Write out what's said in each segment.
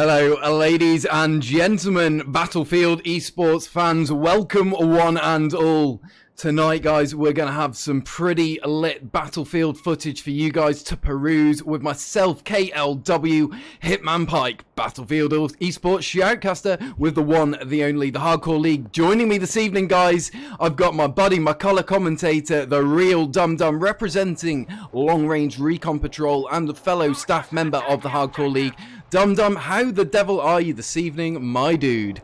Hello, ladies and gentlemen, Battlefield esports fans, welcome one and all. Tonight, guys, we're going to have some pretty lit Battlefield footage for you guys to peruse with myself, KLW, Hitman Pike, Battlefield esports shoutcaster with the one, the only, the Hardcore League. Joining me this evening, guys, I've got my buddy, my colour commentator, the real Dum Dum, representing Long Range Recon Patrol and the fellow staff member of the Hardcore League. Dum Dum, how the devil are you this evening, my dude?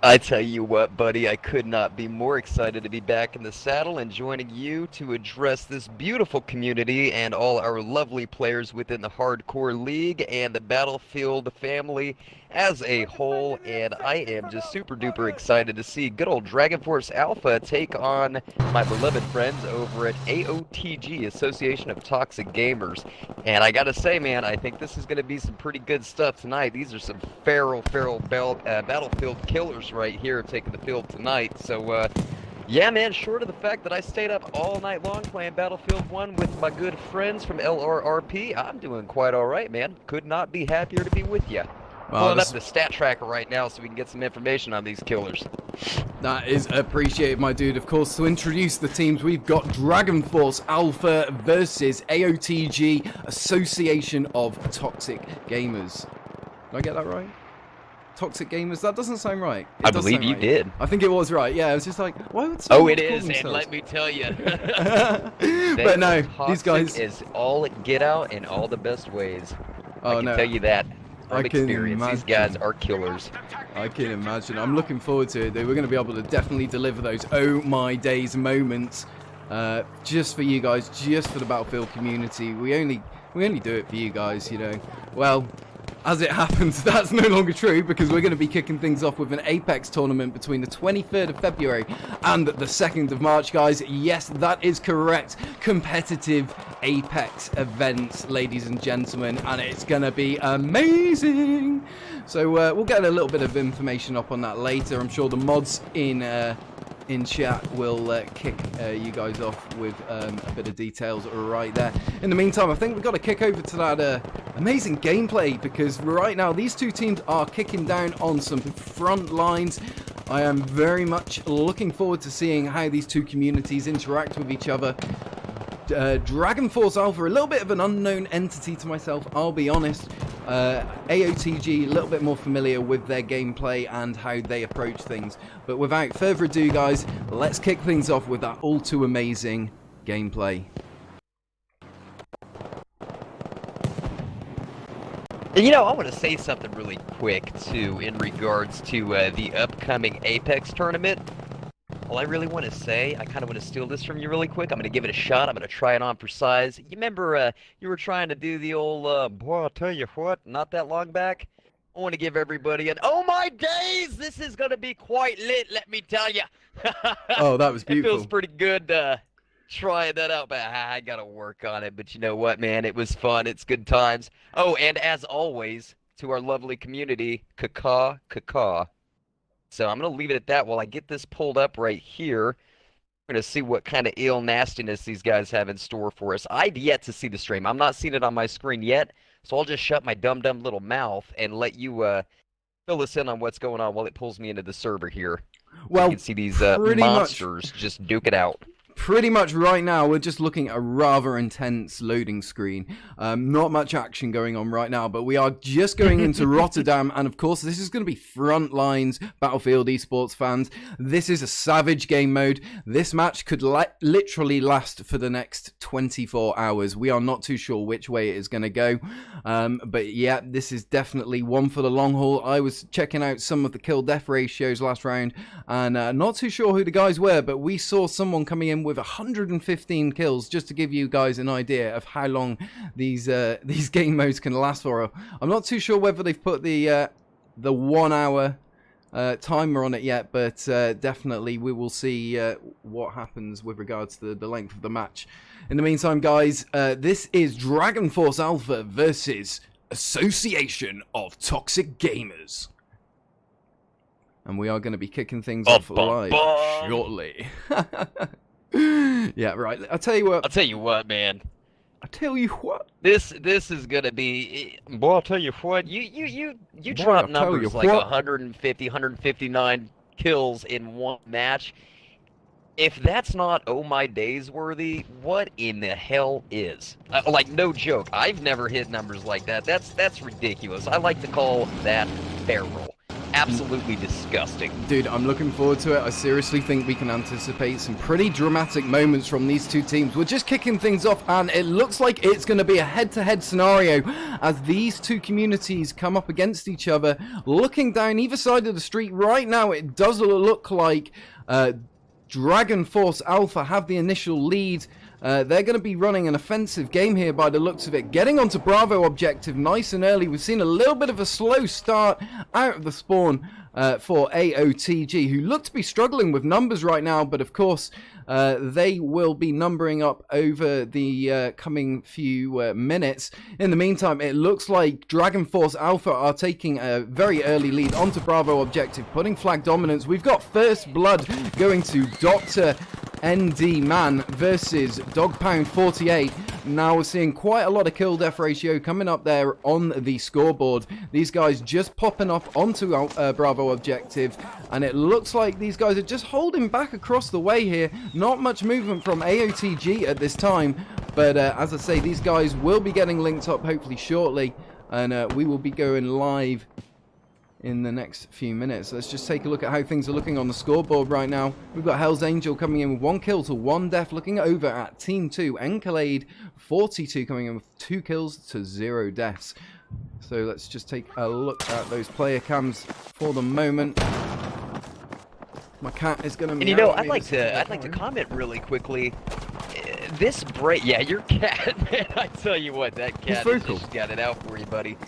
I tell you what, buddy, I could not be more excited to be back in the saddle and joining you to address this beautiful community and all our lovely players within the Hardcore League and the Battlefield family as a whole. And I am just super duper excited to see good old Dragon Force Alpha take on my beloved friends over at AOTG, Association of Toxic Gamers. And I gotta say, man, I think this is gonna be some pretty good stuff tonight. These are some feral Battlefield killers right here taking the field tonight. So yeah, man, short of the fact that I stayed up all night long playing Battlefield 1 with my good friends from LRRP, I'm doing quite all right, man. Could not be happier to be with you. Pulling up the stat tracker right now so we can get some information on these killers. That is appreciated, my dude. Of course, to introduce the teams, we've got Dragon Force Alpha versus AOTG, Association of Toxic Gamers. Did I get that right? Toxic Gamers? That doesn't sound right. I believe you did. I think it was right. Yeah, I was just like, why would someone it is, and let me tell you. But no, these guys is all get out in all the best ways. Oh, I can tell you that. I can imagine. These guys are killers. I can imagine. I'm looking forward to it. We're going to be able to definitely deliver those oh my days moments just for you guys, just for the Battlefield community. We only do it for you guys, you know. Well, as it happens, that's no longer true because we're going to be kicking things off with an Apex tournament between the 23rd of February and the 2nd of March, guys. Yes, that is correct. Competitive Apex events, ladies and gentlemen, and it's going to be amazing. So we'll get a little bit of information up on that later. I'm sure the mods in chat will kick you guys off with a bit of details right there. In the meantime, I think we've got to kick over to that amazing gameplay because right now these two teams are kicking down on some front lines. I am very much looking forward to seeing how these two communities interact with each other. Dragon Force Alpha, a little bit of an unknown entity to myself, I'll be honest. AOTG, a little bit more familiar with their gameplay and how they approach things. But without further ado, guys, let's kick things off with that all too amazing gameplay. You know, I want to say something really quick, too, in regards to the upcoming Apex tournament. All I really want to say, I kind of want to steal this from you really quick. I'm going to give it a shot. I'm going to try it on for size. You remember you were trying to do the old, boy, I'll tell you what, not that long back? I want to give everybody an, oh my days, this is going to be quite lit, let me tell you. Oh, that was beautiful. It feels pretty good trying that out, but I got to work on it. But you know what, man, it was fun. It's good times. Oh, and as always, to our lovely community, caca, caca. So I'm going to leave it at that while I get this pulled up right here. We're going to see what kind of ill nastiness these guys have in store for us. I've yet to see the stream. I'm not seeing it on my screen yet, so I'll just shut my dumb little mouth and let you fill us in on what's going on while it pulls me into the server here. Well, you can see these monsters just duke it out. Pretty much right now, we're just looking at a rather intense loading screen. Not much action going on right now, but we are just going into Rotterdam, and of course, this is going to be front lines, Battlefield esports fans. This is a savage game mode. This match could literally last for the next 24 hours. We are not too sure which way it is going to go, but yeah, this is definitely one for the long haul. I was checking out some of the kill-death ratios last round, and not too sure who the guys were, but we saw someone coming in with 115 kills, just to give you guys an idea of how long these game modes can last for. I'm not too sure whether they've put the 1 hour timer on it yet, but definitely we will see what happens with regards to the length of the match. In the meantime, guys, this is Dragon Force Alpha versus Association of Toxic Gamers. And we are going to be kicking things off live shortly. Yeah, right. I'll tell you what, man. I tell you what. This is gonna be, boy. I'll tell you what. You Boy, drop I'll tell you numbers like what. 150, 159 kills in one match. If that's not oh my days worthy, what in the hell is? Like, no joke. I've never hit numbers like that. That's ridiculous. I like to call that feral. Absolutely disgusting. Dude, I'm looking forward to it. I seriously think we can anticipate some pretty dramatic moments from these two teams. We're just kicking things off, and it looks like it's going to be a head-to-head scenario as these two communities come up against each other. Looking down either side of the street right now, it does look like Dragon Force Alpha have the initial lead. They're going to be running an offensive game here by the looks of it. Getting onto Bravo objective nice and early. We've seen a little bit of a slow start out of the spawn for AOTG, who look to be struggling with numbers right now, but of course they will be numbering up over the coming few minutes. In the meantime, it looks like Dragon Force Alpha are taking a very early lead onto Bravo objective, putting flag dominance. We've got first blood going to Dr. ND Man versus Dog Pound 48. Now we're seeing quite a lot of kill death ratio coming up there on the scoreboard. These guys just popping up onto Bravo objective, and it looks like these guys are just holding back across the way here. Not much movement from AOTG at this time, but as I say, these guys will be getting linked up hopefully shortly, and we will be going live in the next few minutes. Let's just take a look at how things are looking on the scoreboard right now. We've got Hell's Angel coming in with 1 kill to 1 death, looking over at Team 2. Encalade 42 coming in with 2 kills to 0 deaths. So let's just take a look at those player cams for the moment. My cat is going to. And you know, I'd like to comment really quickly. This break, yeah, your cat, man. I tell you what, that cat has just got it out for you, buddy.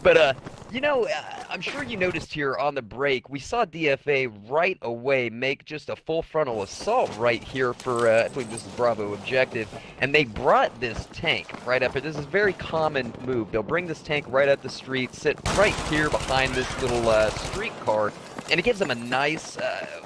But you know, I'm sure you noticed here on the break, we saw DFA right away make just a full frontal assault right here for, I believe this is Bravo objective, and they brought this tank right up here. This is a very common move. They'll bring this tank right up the street, sit right here behind this little streetcar, and it gives them a nice,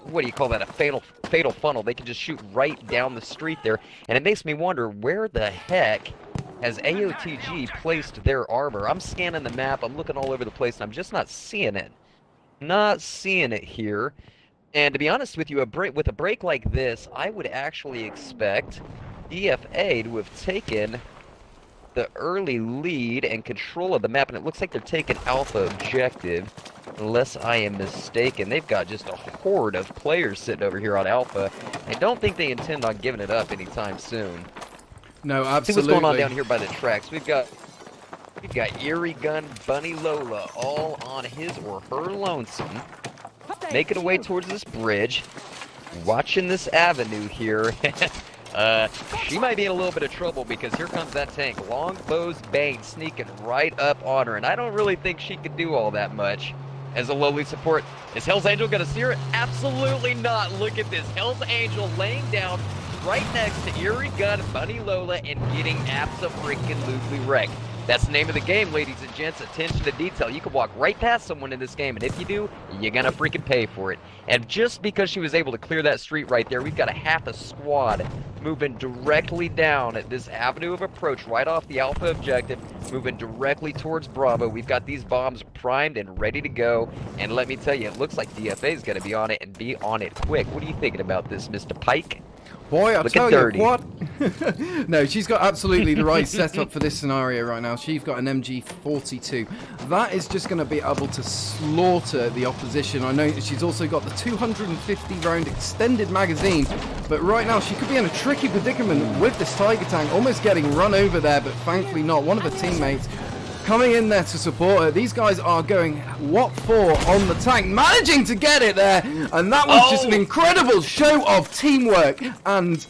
what do you call that, a fatal funnel. They can just shoot right down the street there, and it makes me wonder, where the heck has AOTG placed their armor? I'm scanning the map, I'm looking all over the place, and I'm just not seeing it. Not seeing it here. And to be honest with you, with a break like this, I would actually expect DFA to have taken the early lead and control of the map, and it looks like they're taking Alpha objective, unless I am mistaken. They've got just a horde of players sitting over here on Alpha. I don't think they intend on giving it up anytime soon. No, absolutely. See what's going on down here by the tracks. We've got Eerie Gun Bunny Lola all on his or her lonesome, making her way towards this bridge, watching this avenue here. She might be in a little bit of trouble because here comes that tank. Longbow's Bane sneaking right up on her, and I don't really think she could do all that much as a lowly support. Is Hell's Angel going to see her? Absolutely not. Look at this. Hell's Angel laying down right next to Eerie Gun, Bunny Lola, and getting abso-freaking-lutely wrecked. That's the name of the game, ladies and gents. Attention to detail. You can walk right past someone in this game, and if you do, you're gonna freaking pay for it. And just because she was able to clear that street right there, we've got a half a squad moving directly down at this avenue of approach right off the Alpha objective, moving directly towards Bravo. We've got these bombs primed and ready to go, and let me tell you, it looks like DFA is gonna be on it, and be on it quick. What are you thinking about this, Mr. Pike? Boy, I'll tell you what. No, she's got absolutely the right setup for this scenario right now. She's got an MG42. That is just going to be able to slaughter the opposition. I know she's also got the 250 round extended magazine, but right now she could be in a tricky predicament with this Tiger tank, almost getting run over there, but thankfully not. One of her teammates coming in there to support her. These guys are going what for on the tank, managing to get it there, and that was just an incredible show of teamwork, and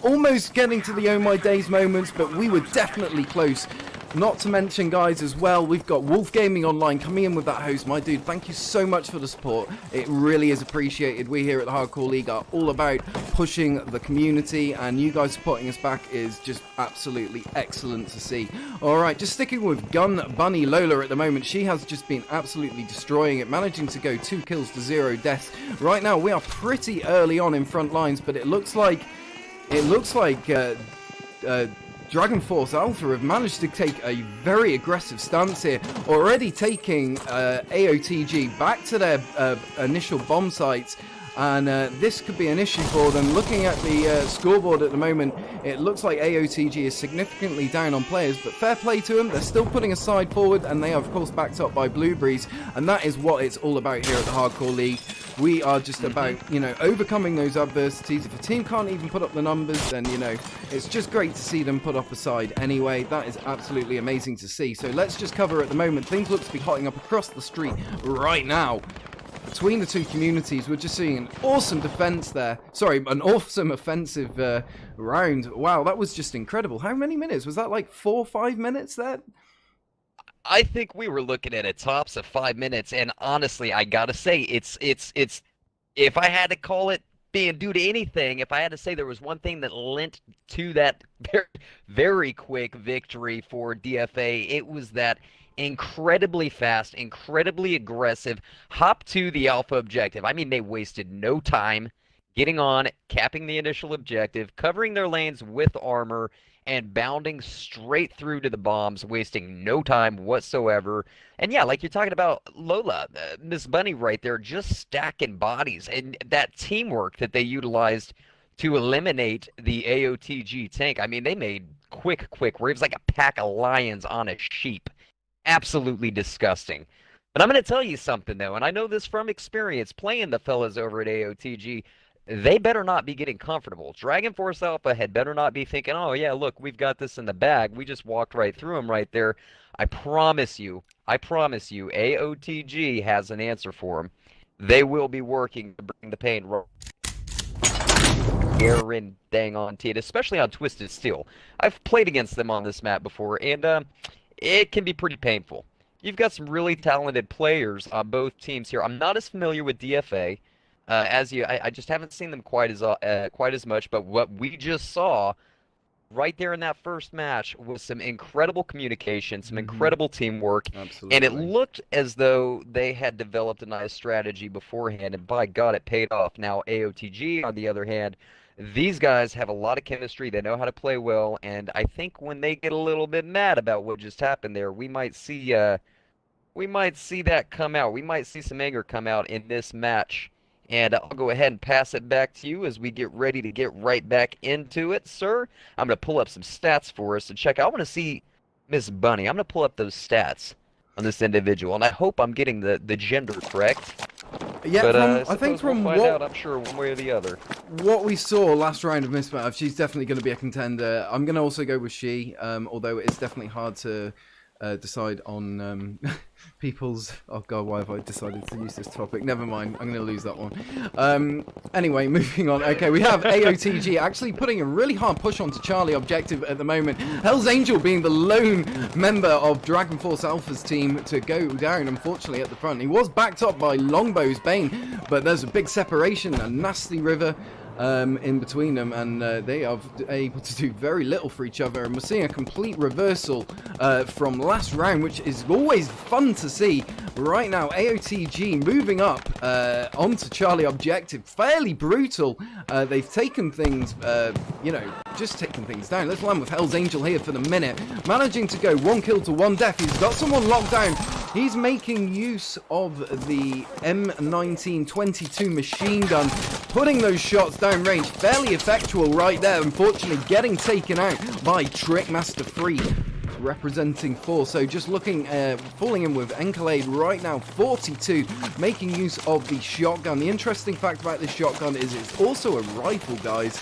almost getting to the oh my days moments, but we were definitely close. Not to mention, guys, as well, we've got Wolf Gaming Online coming in with that host. My dude, thank you so much for the support. It really is appreciated. We here at the Hardcore League are all about pushing the community, and you guys supporting us back is just absolutely excellent to see. All right, just sticking with Gun Bunny Lola at the moment. She has just been absolutely destroying it, managing to go 2 kills to 0 deaths. Right now, we are pretty early on in front lines, but it looks like Dragon Force Alpha have managed to take a very aggressive stance here, already taking AOTG back to their initial bomb sites. And this could be an issue for them. Looking at the scoreboard at the moment, it looks like AOTG is significantly down on players, but fair play to them. They're still putting a side forward, and they are, of course, backed up by Blueberries, and that is what it's all about here at the Hardcore League. We are just about, you know, overcoming those adversities. If a team can't even put up the numbers, then, you know, it's just great to see them put up a side anyway. That is absolutely amazing to see. So let's just cover at the moment. Things look to be hotting up across the street right now. Between the two communities, we're just seeing an awesome defense there. Sorry, an awesome offensive round. Wow, that was just incredible. How many minutes? Was that like 4 or 5 minutes there? I think we were looking at a tops of 5 minutes, and honestly, I gotta say, it's if I had to call it being due to anything, if I had to say there was one thing that lent to that very, very quick victory for DFA, it was that incredibly fast, incredibly aggressive hop to the alpha objective. I mean, they wasted no time getting on, capping the initial objective, covering their lanes with armor, and bounding straight through to the bombs, wasting no time whatsoever. And yeah, like you're talking about Lola, Miss Bunny right there, just stacking bodies. And that teamwork that they utilized to eliminate the AOTG tank, I mean, they made quick waves like a pack of lions on a sheep. Absolutely disgusting. But I'm going to tell you something, though, and I know this from experience playing the fellas over at AOTG. They better not be getting comfortable. Dragon Force Alpha had better not be thinking, oh, yeah, look, we've got this in the bag. We just walked right through them right there. I promise you, AOTG has an answer for them. They will be working to bring the pain dang on to it, especially on Twisted Steel. I've played against them on this map before, and it can be pretty painful. You've got some really talented players on both teams here. I'm not as familiar with DFA as you. I just haven't seen them quite as much. But what we just saw right there in that first match was some incredible communication, some incredible teamwork. Absolutely. And it looked as though they had developed a nice strategy beforehand, and by God, it paid off. Now AOTG, on the other hand, these guys have a lot of chemistry. They know how to play well, and I think when they get a little bit mad about what just happened there, we might see that come out. We might see some anger come out in this match. And I'll go ahead and pass it back to you as we get ready to get right back into it, sir. I'm going to pull up some stats for us to check out. I want to see Miss Bunny. I'm going to pull up those stats on this individual, and I hope I'm getting the gender correct. Yeah, but I think from we'll find out, I'm sure, one way or the other. What we saw last round of Miss Bunny, she's definitely going to be a contender. I'm going to also go with she, although it's definitely hard to decide on people's... Oh god, why have I decided to use this topic? Never mind, I'm going to lose that one. Anyway, moving on. Okay, we have AOTG actually putting a really hard push onto Charlie objective at the moment. Hell's Angel being the lone member of Dragon Force Alpha's team to go down, unfortunately, at the front. He was backed up by Longbow's Bane, but there's a big separation, a nasty river in between them, and they are able to do very little for each other, and we're seeing a complete reversal from last round, which is always fun to see. Right now, AOTG moving up onto Charlie objective, fairly brutal. They've taken things, you know, just taking things down. Let's land with Hell's Angel here for the minute, managing to go 1 kill to 1 death. He's got someone locked down. He's making use of the M1922 machine gun, putting those shots down range. Fairly effectual right there. Unfortunately, getting taken out by Trickmaster 3, representing 4. So just looking, falling in with Encalade right now, 42, making use of the shotgun. The interesting fact about this shotgun is it's also a rifle, guys.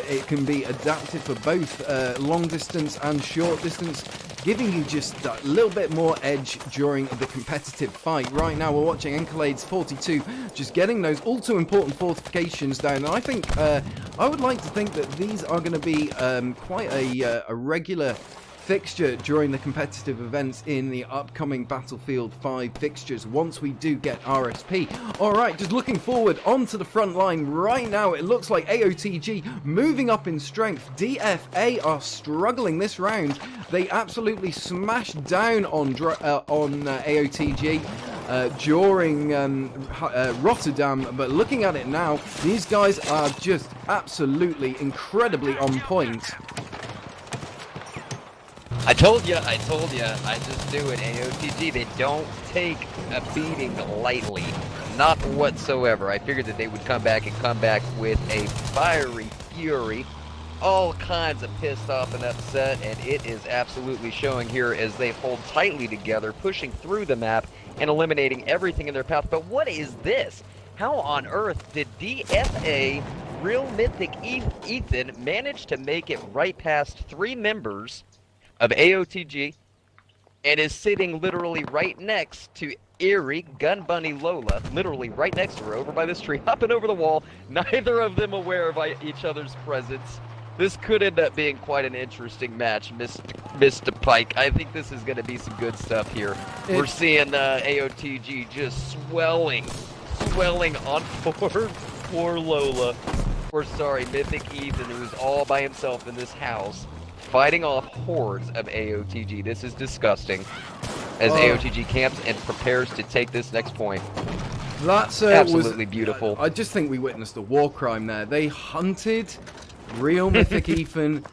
It can be adapted for both long distance and short distance, giving you just that little bit more edge during the competitive fight. Right now we're watching Encalade's 42 just getting those all too important fortifications down, and I think I would like to think that these are going to be quite a regular fixture during the competitive events in the upcoming Battlefield 5 fixtures once we do get RSP. Alright, just looking forward onto the front line right now, it looks like AOTG moving up in strength. DFA are struggling this round. They absolutely smashed down on AOTG during Rotterdam, but looking at it now, these guys are just absolutely incredibly on point. I told you, I just knew it, AOTG. They don't take a beating lightly. Not whatsoever. I figured that they would come back with a fiery fury. All kinds of pissed off and upset, and it is absolutely showing here as they hold tightly together, pushing through the map and eliminating everything in their path. But what is this? How on earth did DFA Real Mythic Ethan manage to make it right past 3 members of AOTG and is sitting literally right next to Eerie Gun Bunny Lola, literally right next to her over by this tree, hopping over the wall, neither of them aware of each other's presence. This could end up being quite an interesting match, Mr. Pike. I think this is going to be some good stuff here. We're seeing AOTG just swelling on poor Lola. Or sorry, Mythic Ethan, who's all by himself in this house, fighting off hordes of AOTG. This is disgusting. As AOTG camps and prepares to take this next point. That's absolutely beautiful. I just think we witnessed a war crime there. They hunted Real Mythic Ethan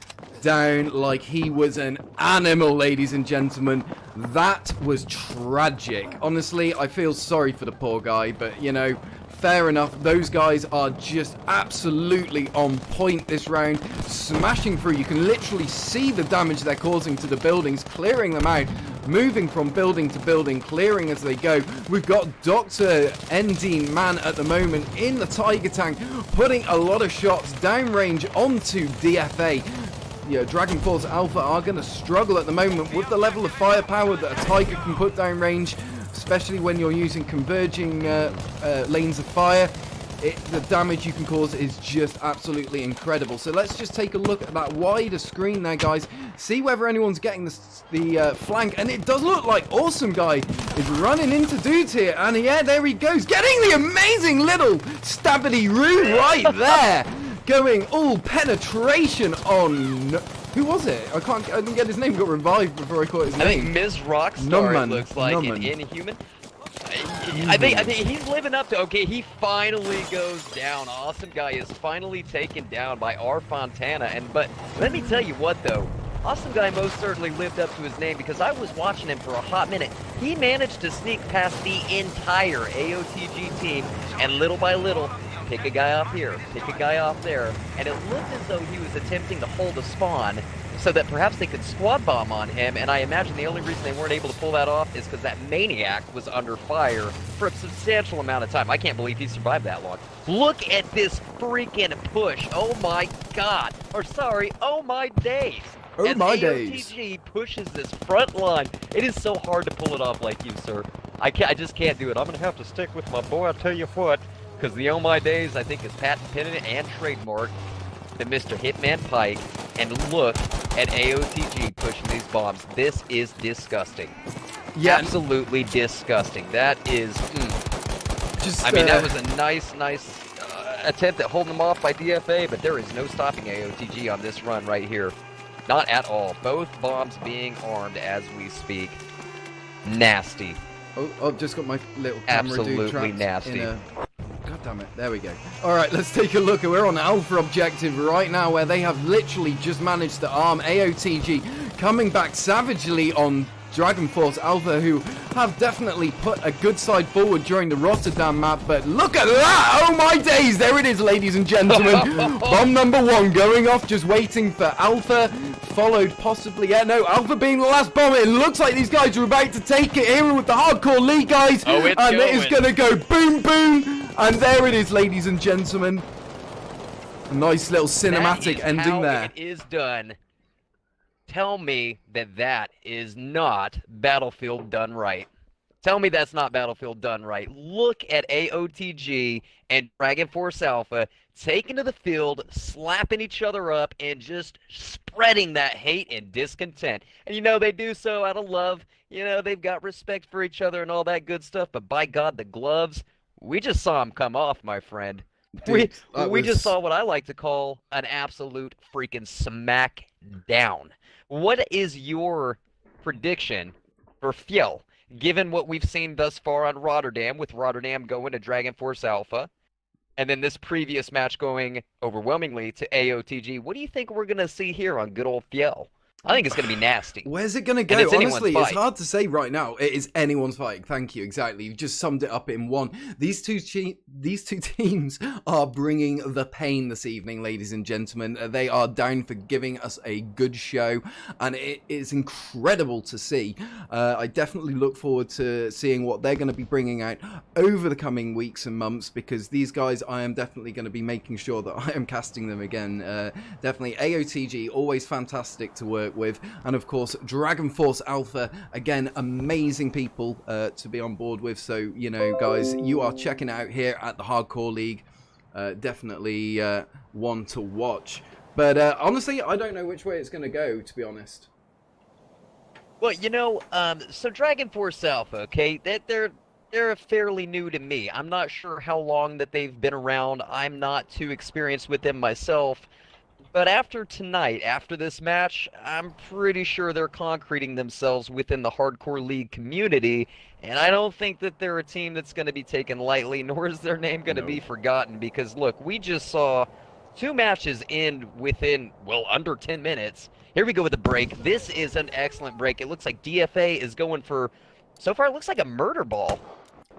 down like he was an animal, ladies and gentlemen. That was tragic. Honestly, I feel sorry for the poor guy, but you know, fair enough. Those guys are just absolutely on point this round, smashing through. You can literally see the damage they're causing to the buildings, clearing them out, moving from building to building, clearing as they go. We've got Dr. ND Man at the moment in the Tiger Tank, putting a lot of shots downrange onto DFA. Yeah, Dragon Force Alpha are going to struggle at the moment with the level of firepower that a Tiger can put downrange, especially when you're using converging lanes of fire. The damage you can cause is just absolutely incredible. So let's just take a look at that wider screen there, guys. See whether anyone's getting the flank. And it does look like Awesome Guy is running into dudes here. And yeah, there he goes, getting the amazing little stabbity-roo right there. Going all penetration on... Who was it? I didn't get his name. Got revived before I caught his name. I think Ms. Rockstar looks like an Inhuman. I think he's living up to. Okay, he finally goes down. Awesome Guy is finally taken down by R. Fontana. But let me tell you what, though. Awesome Guy most certainly lived up to his name because I was watching him for a hot minute. He managed to sneak past the entire AOTG team, and little by little, pick a guy off here, pick a guy off there, and it looked as though he was attempting to hold a spawn so that perhaps they could squad bomb on him, and I imagine the only reason they weren't able to pull that off is because that maniac was under fire for a substantial amount of time. I can't believe he survived that long. Look at this freaking push. Oh my god. Or sorry, oh my days. Oh my days. AOTG pushes this front line. It is so hard to pull it off like you, sir. I just can't do it. I'm gonna have to stick with my boy, I'll tell you what. Because the Oh My Days, I think, is patent pending and trademarked to Mr. Hitman Pike. And look at AOTG pushing these bombs. This is disgusting. Yeah, absolutely disgusting. That is... I mean, that was a nice attempt at holding them off by DFA, but there is no stopping AOTG on this run right here. Not at all. Both bombs being armed as we speak. Nasty. Oh, I've just got my little camera absolutely nasty. God damn it, there we go. Alright, let's take a look. We're on Alpha Objective right now, where they have literally just managed to arm AOTG, coming back savagely on Dragon Force Alpha, who have definitely put a good side forward during the Rotterdam map, but look at that! Oh my days! There it is, ladies and gentlemen. Bomb number 1 going off, just waiting for Alpha, followed possibly... Yeah, no, Alpha being the last bomb. It looks like these guys are about to take it here with the hardcore lead, guys. Oh, it's and going. it is going to go boom, boom. And there it is, ladies and gentlemen. A nice little cinematic ending there. It is done. Tell me that that is not Battlefield done right. Tell me that's not Battlefield done right. Look at AOTG and Dragon Force Alpha taking to the field, slapping each other up, and just spreading that hate and discontent. And you know, they do so out of love. You know, they've got respect for each other and all that good stuff. But by God, the gloves, we just saw them come off, my friend. Dude, we just saw what I like to call an absolute freaking smack down. What is your prediction for Fjell, given what we've seen thus far on Rotterdam, with Rotterdam going to Dragon Force Alpha, and then this previous match going overwhelmingly to AOTG? What do you think we're going to see here on good old Fjell? I think it's going to be nasty. Where's it going to And go? it's anyone's Honestly, it's fight. hard to say right now. It is anyone's fight. Thank you. Exactly. You've just summed it up in one. These two teams are bringing the pain this evening, ladies and gentlemen. They are down for giving us a good show, and it is incredible to see. I definitely look forward to seeing what they're going to be bringing out over the coming weeks and months, because these guys, I am definitely going to be making sure that I am casting them again. Definitely AOTG, always fantastic to work with, and of course Dragon Force Alpha, again, amazing people to be on board with. So, you know, guys, you are checking out here at the Hardcore League, definitely one to watch. But honestly, I don't know which way it's going to go, to be honest. Well, you know, so Dragon Force Alpha, okay, they're fairly new to me. I'm not sure how long that they've been around. I'm not too experienced with them myself. But after tonight, after this match, I'm pretty sure they're concreting themselves within the Hardcore League community, and I don't think that they're a team that's going to be taken lightly, nor is their name going to be forgotten, because look, we just saw 2 matches end within, well, under 10 minutes. Here we go with the break. This is an excellent break. It looks like DFA is going for, so far it looks like a murder ball.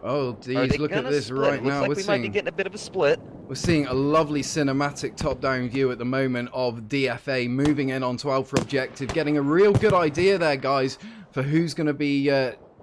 Oh, geez, look at this split? right now. Looks like we might be getting a bit of a split. We're seeing a lovely cinematic top-down view at the moment of DFA moving in onto Alpha Objective, getting a real good idea there, guys, for who's going to be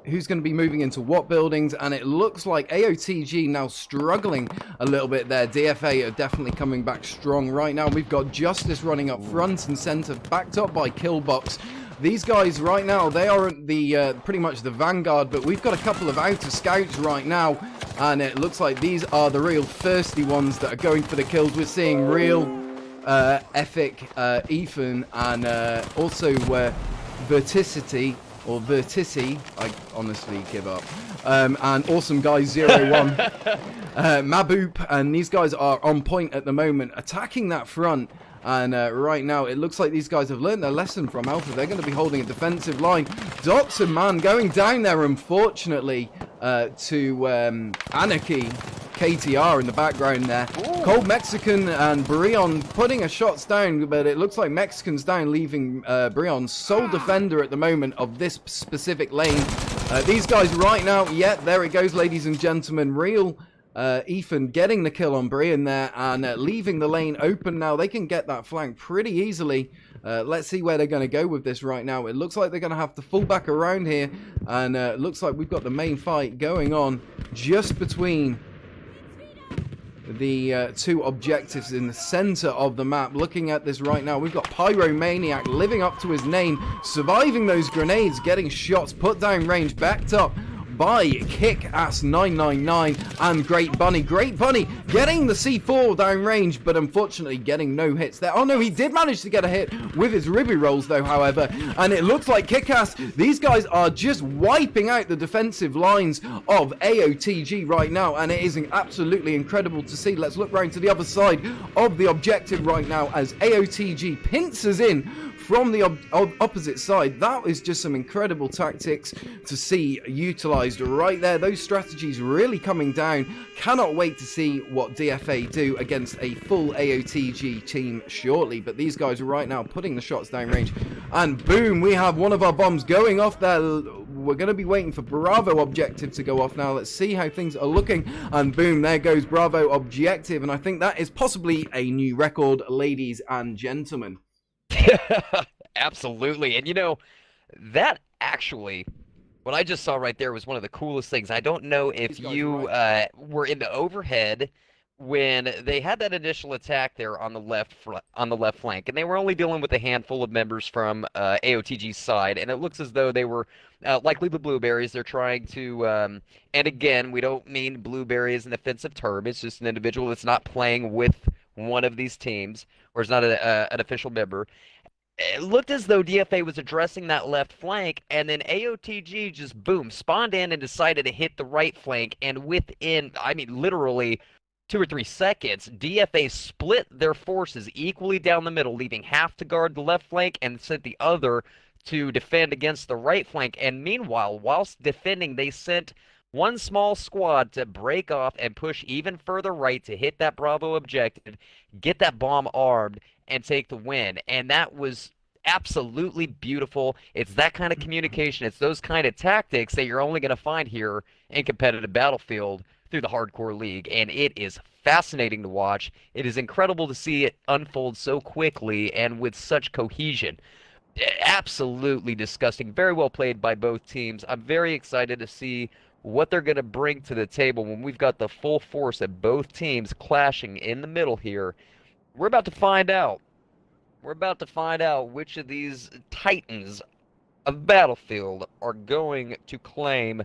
moving into what buildings. And it looks like AOTG now struggling a little bit there. DFA are definitely coming back strong right now. We've got Justice running up front and center, backed up by Killbox. These guys right now, they are the pretty much the vanguard, but we've got a couple of outer scouts right now, and it looks like these are the real thirsty ones that are going for the kills. We're seeing real Epic, Ethan, and also Verticity, or Vertici, I honestly give up, and Awesome Guy 01, Maboop, and these guys are on point at the moment, attacking that front. And right now, it looks like these guys have learned their lesson from Alpha. They're going to be holding a defensive line. Doctor Man going down there, unfortunately, to Anarchy. KTR in the background there. Ooh. Cold Mexican and Brion putting a shots down, but it looks like Mexican's down, leaving Brion sole defender at the moment of this specific lane. These guys right now, yeah, there it goes, ladies and gentlemen. Real Ethan getting the kill on Brian there, and leaving the lane open now. They can get that flank pretty easily. Let's see where they're going to go with this right now. It looks like they're going to have to fall back around here, and it looks like we've got the main fight going on just between the 2 objectives in the center of the map. Looking at this right now, we've got Pyromaniac living up to his name, surviving those grenades, getting shots, put down range, backed up by Kick-Ass 999 and Great Bunny. Great Bunny getting the C4 down range, but unfortunately getting no hits there. Oh no, he did manage to get a hit with his Ruby rolls though, however, and it looks like Kick-Ass, these guys are just wiping out the defensive lines of AOTG right now, and it is absolutely incredible to see. Let's look round to the other side of the objective right now as AOTG pincers in from the opposite side. That is just some incredible tactics to see utilized right there. Those strategies really coming down. Cannot wait to see what DFA do against a full AOTG team shortly. But these guys are right now putting the shots down range. And boom, we have one of our bombs going off there. We're going to be waiting for Bravo Objective to go off now. Let's see how things are looking. And boom, there goes Bravo Objective. And I think that is possibly a new record, ladies and gentlemen. Absolutely. And you know, that actually, what I just saw right there was one of the coolest things. I don't know if you were in the overhead when they had that initial attack there on the left flank, and they were only dealing with a handful of members from AOTG's side, and it looks as though they were likely the Blueberries. They're trying to, and again, we don't mean Blueberry as an offensive term. It's just an individual that's not playing with one of these teams, or is not an official member. It looked as though DFA was addressing that left flank, and then AOTG just, boom, spawned in and decided to hit the right flank, and within, I mean, literally 2 or 3 seconds, DFA split their forces equally down the middle, leaving half to guard the left flank and sent the other to defend against the right flank. And meanwhile, whilst defending, they sent one small squad to break off and push even further right to hit that Bravo objective, get that bomb armed, and take the win. And that was absolutely beautiful. It's that kind of communication. It's those kind of tactics that you're only going to find here in competitive Battlefield through the Hardcore League, and it is fascinating to watch. It is incredible to see it unfold so quickly and with such cohesion. Absolutely disgusting. Very well played by both teams. I'm very excited to see what they're going to bring to the table when we've got the full force of both teams clashing in the middle here. We're about to find out. We're about to find out which of these titans of Battlefield are going to claim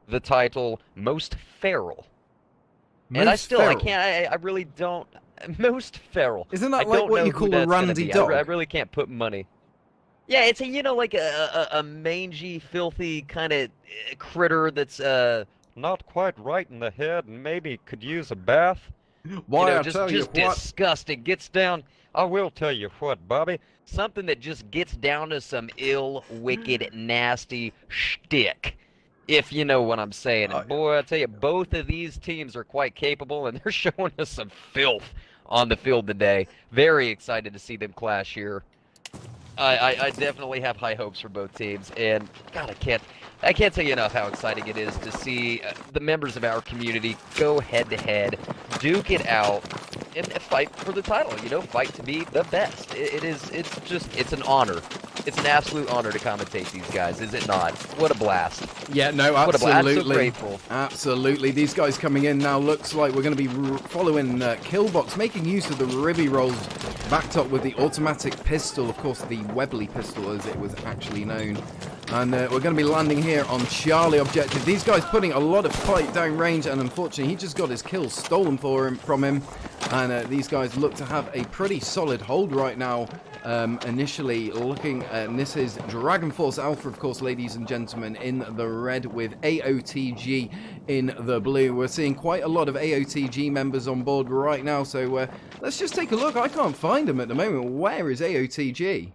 the title Most Feral. And I can't, I really don't, Most Feral. Isn't that like what you call a randy dog? I really can't put money. Yeah, it's like a mangy, filthy kind of critter that's not quite right in the head and maybe could use a bath. Why, I just tell you what. Disgusting. Gets down. I will tell you what, Bobby. Something that just gets down to some ill, wicked, nasty shtick. If you know what I'm saying. And boy, I tell you, both of these teams are quite capable, and they're showing us some filth on the field today. Very excited to see them clash here. I definitely have high hopes for both teams, and God, I can't tell you enough how exciting it is to see the members of our community go head-to-head, duke it out, and fight for the title. Fight to be the best. It's an honor. It's an absolute honor to commentate these guys, is it not? What a blast. Yeah, no, absolutely. What a blast. I'm so grateful. Absolutely. These guys coming in now looks like we're going to be following Killbox, making use of the Ribby rolls, backed up with the automatic pistol, of course, the Webley pistol as it was actually known. And we're going to be landing here on Charlie objective. These guys putting a lot of fight down range, and unfortunately he just got his kill stolen from him. And these guys look to have a pretty solid hold right now. Initially looking, and this is Dragon Force Alpha, of course, ladies and gentlemen, in the red with AOTG in the blue. We're seeing quite a lot of AOTG members on board right now, so let's just take a look. I can't find them at the moment. Where is AOTG?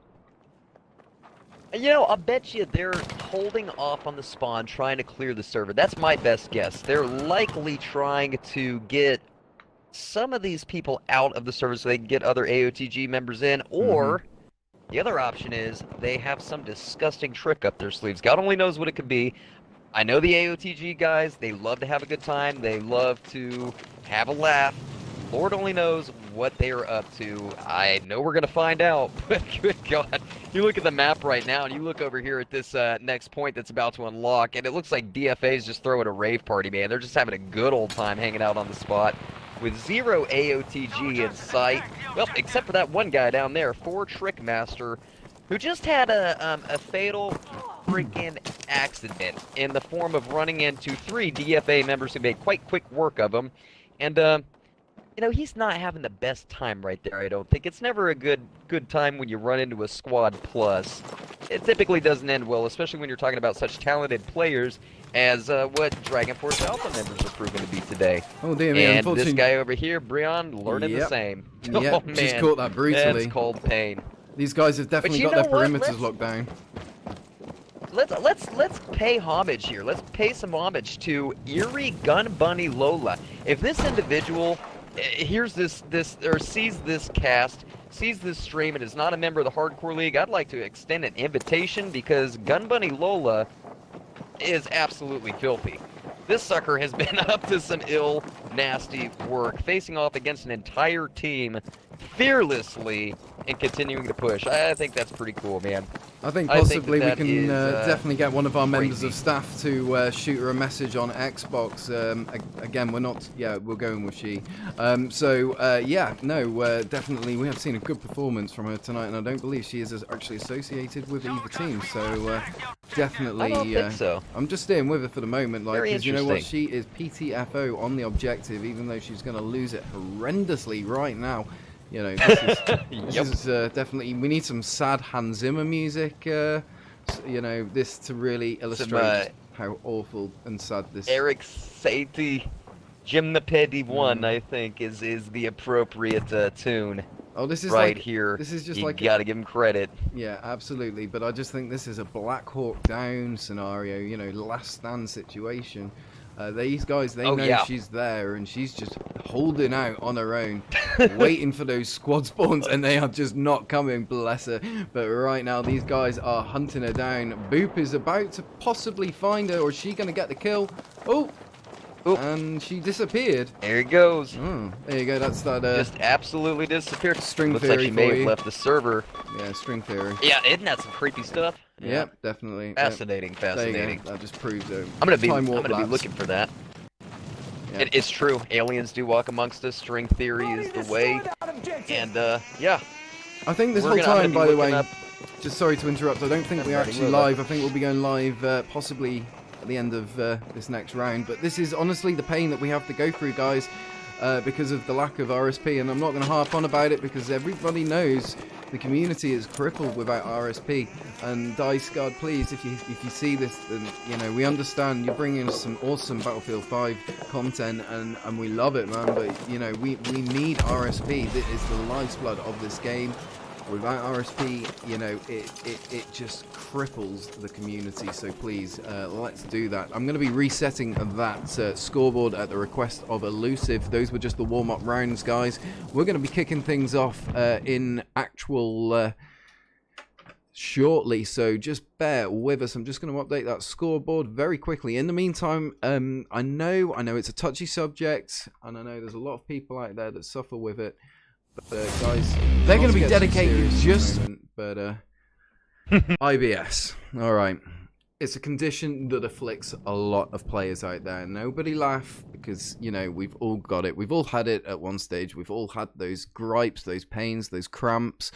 I bet you they're holding off on the spawn, trying to clear the server. That's my best guess. They're likely trying to get some of these people out of the server so they can get other AOTG members in, or the other option is they have some disgusting trick up their sleeves. God only knows what it could be. I know the AOTG guys, they love to have a good time, they love to have a laugh. Lord only knows what they are up to. I know we're going to find out, but good God. You look at the map right now, and you look over here at this next point that's about to unlock, and it looks like DFA is just throwing a rave party, man. They're just having a good old time hanging out on the spot with 0 AOTG in sight. Well, except for that one guy down there, 4 Trickmaster, who just had a fatal freaking accident in the form of running into 3 DFA members who made quite quick work of him. And, he's not having the best time right there, I don't think. It's never a good time when you run into a squad plus. It typically doesn't end well, especially when you're talking about such talented players as what Dragon Force Alpha members are proven to be today. Oh, dear me, and this guy over here, Breon, learning the same. Yeah, oh, man. Just caught that brutally. That's cold pain. These guys have definitely got their perimeters locked down. Let's pay homage here. Let's pay some homage to Eerie Gun Bunny Lola. If this individual hears this or sees this cast, sees this stream, and is not a member of the Hardcore League, I'd like to extend an invitation, because Gun Bunny Lola is absolutely filthy. This sucker has been up to some ill, nasty work, facing off against an entire team fearlessly and continuing to push. I think that's pretty cool, man. I think possibly we can definitely get one of our members of staff to shoot her a message on Xbox. Again, we're going with she. Definitely we have seen a good performance from her tonight, and I don't believe she is actually associated with either team. So definitely, I don't think so. I'm just staying with her for the moment, because you know what, interesting. she is PTFO on the objective, even though she's going to lose it horrendously right now. This is definitely, we need some sad Hans Zimmer music, this to really illustrate how awful and sad this. Eric Satie, Gymnopedy 1, I think, is the appropriate tune. Oh, this is right here. This is just you gotta give him credit. Yeah, absolutely. But I just think this is a Black Hawk Down scenario, last stand situation. These guys, they Oh, know yeah. she's there, and she's just holding out on her own, waiting for those squad spawns, and they are just not coming, bless her. But right now, these guys are hunting her down. Boop is about to possibly find her, or is she going to get the kill? Oh! Oop. And she disappeared. There he goes. Oh, there you go, that's that Just absolutely disappeared. string Looks theory like she for may have you. left the server. Yeah, string theory. Yeah, isn't that some creepy stuff? Yep, definitely. Fascinating, There you fascinating. go. That just proves it. I'm gonna be Time warp looking lapse. for that. Yeah. It's true. Aliens do walk amongst us. String theory is the way. And yeah. I think this We're whole gonna- I'm time, gonna by be the way, looking just sorry to interrupt, I don't think we're Ready, actually move it. live. I think we'll be going live possibly at the end of this next round. But this is honestly the pain that we have to go through, guys, because of the lack of RSP. And I'm not going to harp on about it because everybody knows the community is crippled without RSP. And Dice God, please, if you see this, then you know we understand you're bringing us some awesome Battlefield 5 content, and we love it, man. But you know we need RSP. This is the lifeblood of this game. Without RSP, you know, it just cripples the community. So please, let's do that. I'm going to be resetting that scoreboard at the request of Elusive. Those were just the warm-up rounds, guys. We're going to be kicking things off in actual shortly, so just bear with us. I'm just going to update that scoreboard very quickly. In the meantime, I know it's a touchy subject, and I know there's a lot of people out there that suffer with it. But guys, they're going to be dedicated just but IBS. All right, it's a condition that afflicts a lot of players out there. Nobody laugh, because you know we've all got it. We've all had it at one stage. We've all had those gripes, those pains, those cramps,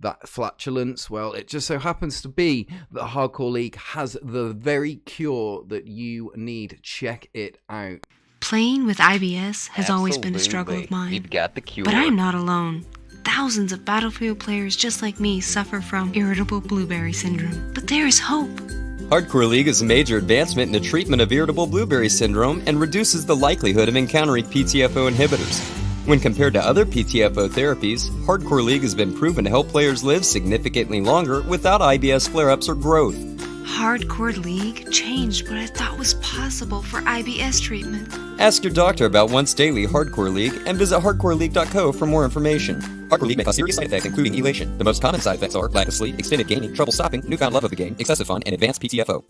that flatulence. Well, it just so happens to be that Hardcore League has the very cure that you need. Check it out. Playing with IBS has always been a struggle of Absolutely. mine. You've got the cure. But I'm not alone. Thousands of Battlefield players just like me suffer from irritable blueberry syndrome. But there is hope. Hardcore League is a major advancement in the treatment of irritable blueberry syndrome and reduces the likelihood of encountering PTFO inhibitors. When compared to other PTFO therapies, Hardcore League has been proven to help players live significantly longer without IBS flare-ups or growth. Hardcore League changed what I thought was possible for IBS treatment. Ask your doctor about once daily Hardcore League and visit hardcoreleague.co for more information. Hardcore League may cause serious side effects, including elation. The most common side effects are lack of sleep, extended gaming, trouble stopping, newfound love of the game, excessive fun, and advanced PTFO.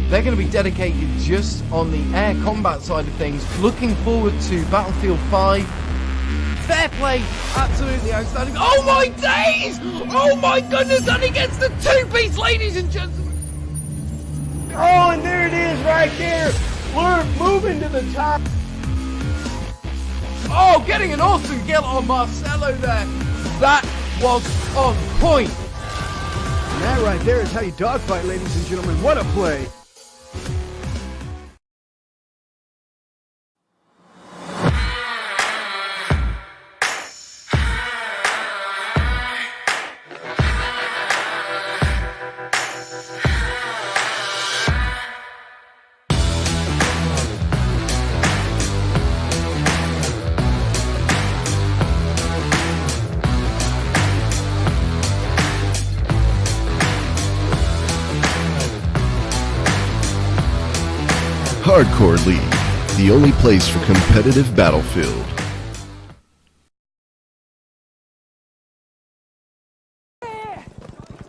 They're going to be dedicated just on the air combat side of things. Looking forward to Battlefield 5. Fair play, absolutely outstanding. Oh my days! Oh my goodness, and he gets the two-piece, ladies and gentlemen. Oh, and there it is right there. We're moving to the top. Oh, getting an awesome kill on Marcelo there. That was on point. And that right there is how you dogfight, ladies and gentlemen. What a play. Hardcore League, the only place for competitive Battlefield.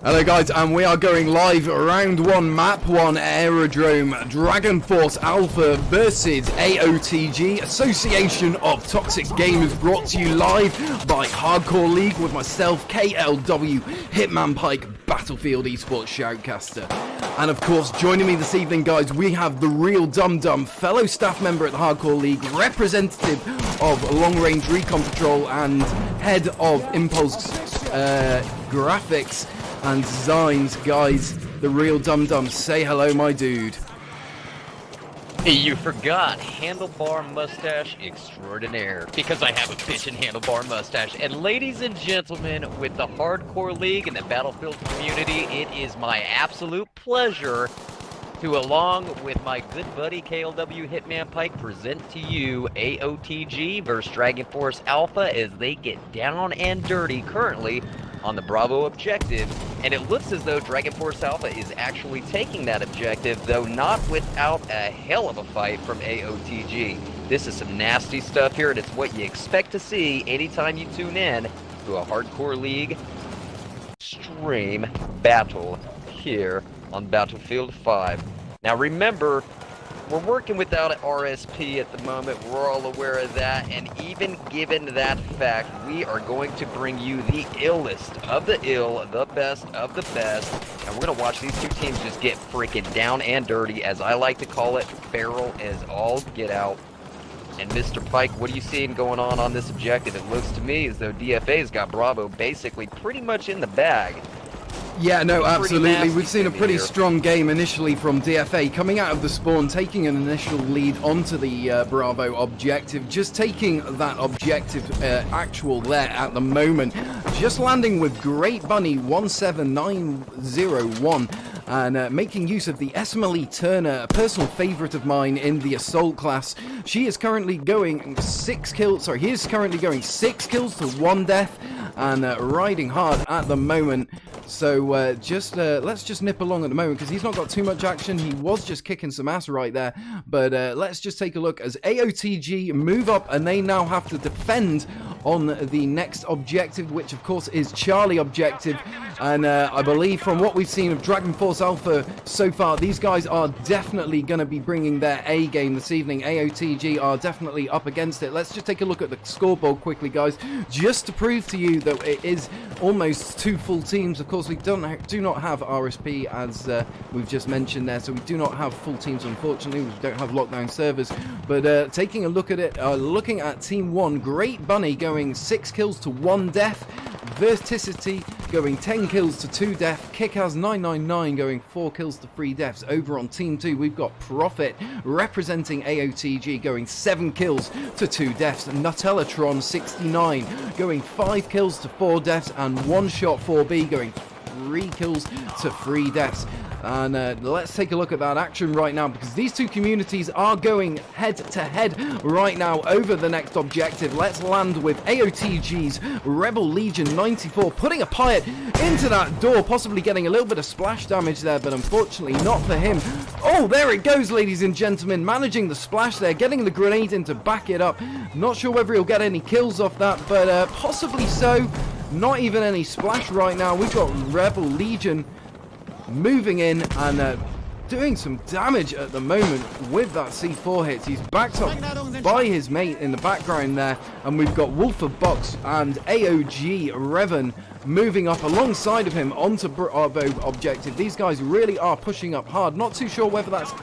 Hello guys, and we are going live round 1, map 1, aerodrome, Dragon Force Alpha versus AOTG, Association of Toxic Gamers, brought to you live by Hardcore League with myself, KLW, Hitman Pike, Battlefield eSport Shoutcaster. And of course, joining me this evening, guys, we have the real Dum Dum, fellow staff member at the Hardcore League, representative of Long Range Recon Patrol, and head of Impulse Graphics and Designs. Guys, the real Dum Dum, say hello, my dude. Hey, you forgot handlebar mustache extraordinaire, because I have a bitchin' handlebar mustache. And ladies and gentlemen, with the Hardcore League and the Battlefield community, it is my absolute pleasure to, along with my good buddy KLW Hitman Pike, present to you AOTG versus Dragon Force Alpha as they get down and dirty currently on the Bravo objective, and it looks as though Dragon Force Alpha is actually taking that objective, though not without a hell of a fight from AOTG. This is some nasty stuff here, and it's what you expect to see anytime you tune in to a Hardcore League stream battle here on Battlefield 5. Now remember, we're working without an RSP at the moment, we're all aware of that, and even given that fact, we are going to bring you the illest of the ill, the best of the best, and we're going to watch these two teams just get freaking down and dirty, as I like to call it, feral as all get out. And Mr. Pike, what are you seeing going on this objective? It looks to me as though DFA's got Bravo basically pretty much in the bag. Yeah, no, absolutely. We've seen a pretty here. strong game initially from DFA, coming out of the spawn, taking an initial lead onto the Bravo objective, just taking that objective actual there at the moment, just landing with Great Bunny 17901. And making use of the Esmeralda Turner, a personal favorite of mine in the assault class. She is currently going 6 kills, sorry, he is currently going 6 kills to 1 death, and riding hard at the moment. So let's just nip along at the moment, because he's not got too much action. He was just kicking some ass right there, but let's just take a look as AOTG move up, and they now have to defend on the next objective, which of course is Charlie objective. And I believe from what we've seen of Dragon Force Alpha so far, these guys are definitely going to be bringing their A game this evening. AOTG are definitely up against it. Let's just take a look at the scoreboard quickly, guys, just to prove to you that it is almost 2 full teams. Of course, we do not have RSP, as we've just mentioned there, so we do not have full teams, unfortunately. We don't have lockdown servers. But taking a look at it, looking at Team 1, Great Bunny going 6 kills to 1 death, Verticity going 10 kills to 2 death, Kickaz 999 going 4 kills to 3 deaths. Over on Team 2, we've got Profit representing AOTG going 7 kills to 2 deaths, Nutellatron 69 going 5 kills to 4 deaths, and One Shot 4B going 3 kills to 3 deaths. And let's take a look at that action right now, because these two communities are going head to head right now over the next objective. Let's land with AOTG's Rebel Legion 94 putting a pilot into that door, possibly getting a little bit of splash damage there, but unfortunately not for him. Oh, there it goes, ladies and gentlemen, managing the splash there, getting the grenade in to back it up. Not sure whether he'll get any kills off that, but possibly so. Not even any splash right now. We've got Rebel Legion moving in and doing some damage at the moment with that C4 hits. He's backed up by his mate in the background there, and we've got Wolf of Box and AOG Revan moving up alongside of him onto Bravo objective. These guys really are pushing up hard. Not too sure whether that's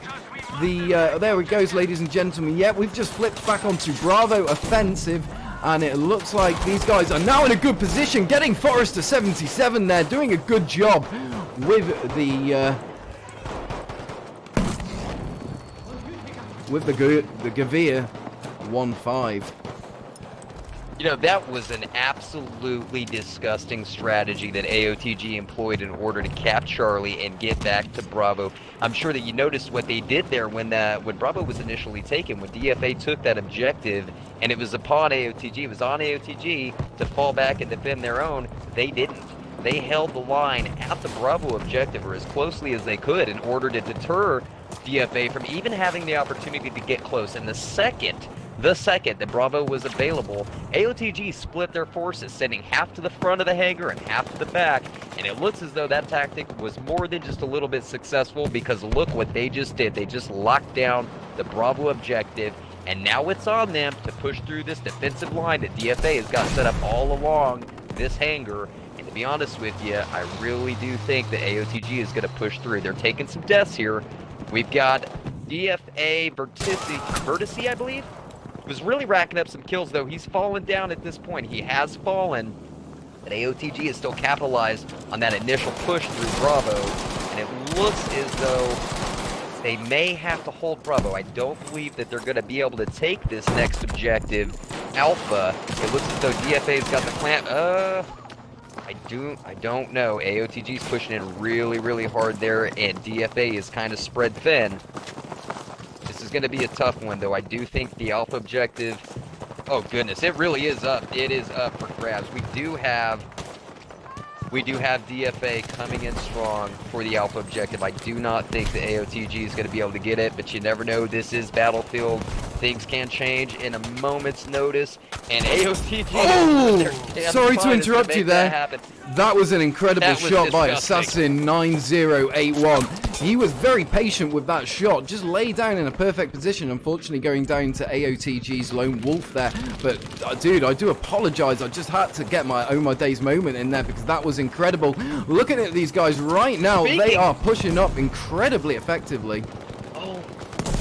the there it goes, ladies and gentlemen. Yeah, we've just flipped back onto Bravo offensive, and it looks like these guys are now in a good position, getting Forrester 77 there, doing a good job with the Gavir 1-5. You know, that was an absolutely disgusting strategy that AOTG employed in order to cap Charlie and get back to Bravo. I'm sure that you noticed what they did there when Bravo was initially taken, when DFA took that objective, and it was upon AOTG, it was on AOTG to fall back and defend their own. They didn't. They held the line at the Bravo objective, or as closely as they could, in order to deter DFA from even having the opportunity to get close. And the second that Bravo was available, AOTG split their forces, sending half to the front of the hangar and half to the back, and it looks as though that tactic was more than just a little bit successful, because look what they just did. They just locked down the Bravo objective, and now it's on them to push through this defensive line that DFA has got set up all along this hangar. And to be honest with you, I really do think that AOTG is going to push through. They're taking some deaths here. We've got DFA Vertice, I believe, was really racking up some kills, though. He's fallen down at this point. He has fallen, but AOTG is still capitalized on that initial push through Bravo, and it looks as though they may have to hold Bravo. I don't believe that they're going to be able to take this next objective, Alpha. It looks as though DFA's got the clamp. I don't know. AOTG's pushing in really, really hard there, and DFA is kind of spread thin. This is going to be a tough one, though. I do think the Alpha objective... Oh, goodness. It really is up. It is up for grabs. We do have We do have DFA coming in strong for the Alpha objective. I do not think the AOTG is going to be able to get it, but you never know. This is Battlefield. Things can change in a moment's notice, and AOTG... Oh! Sorry to interrupt you there. That was an incredible shot by Assassin 9081. He was very patient with that shot, just lay down in a perfect position, unfortunately going down to AOTG's Lone Wolf there. But, dude, I do apologize. I just had to get my Oh My Days moment in there because that was incredible. Looking at these guys right now, they are pushing up incredibly effectively. Oh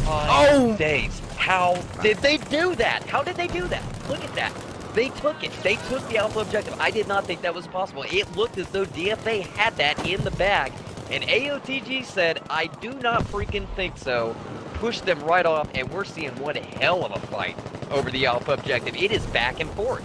my days. How did they do that? How did they do that? Look at that. They took it. They took the Alpha objective. I did not think that was possible. It looked as though DFA had that in the bag. And AOTG said, I do not freaking think so. Pushed them right off, and we're seeing one hell of a fight over the Alpha objective. It is back and forth.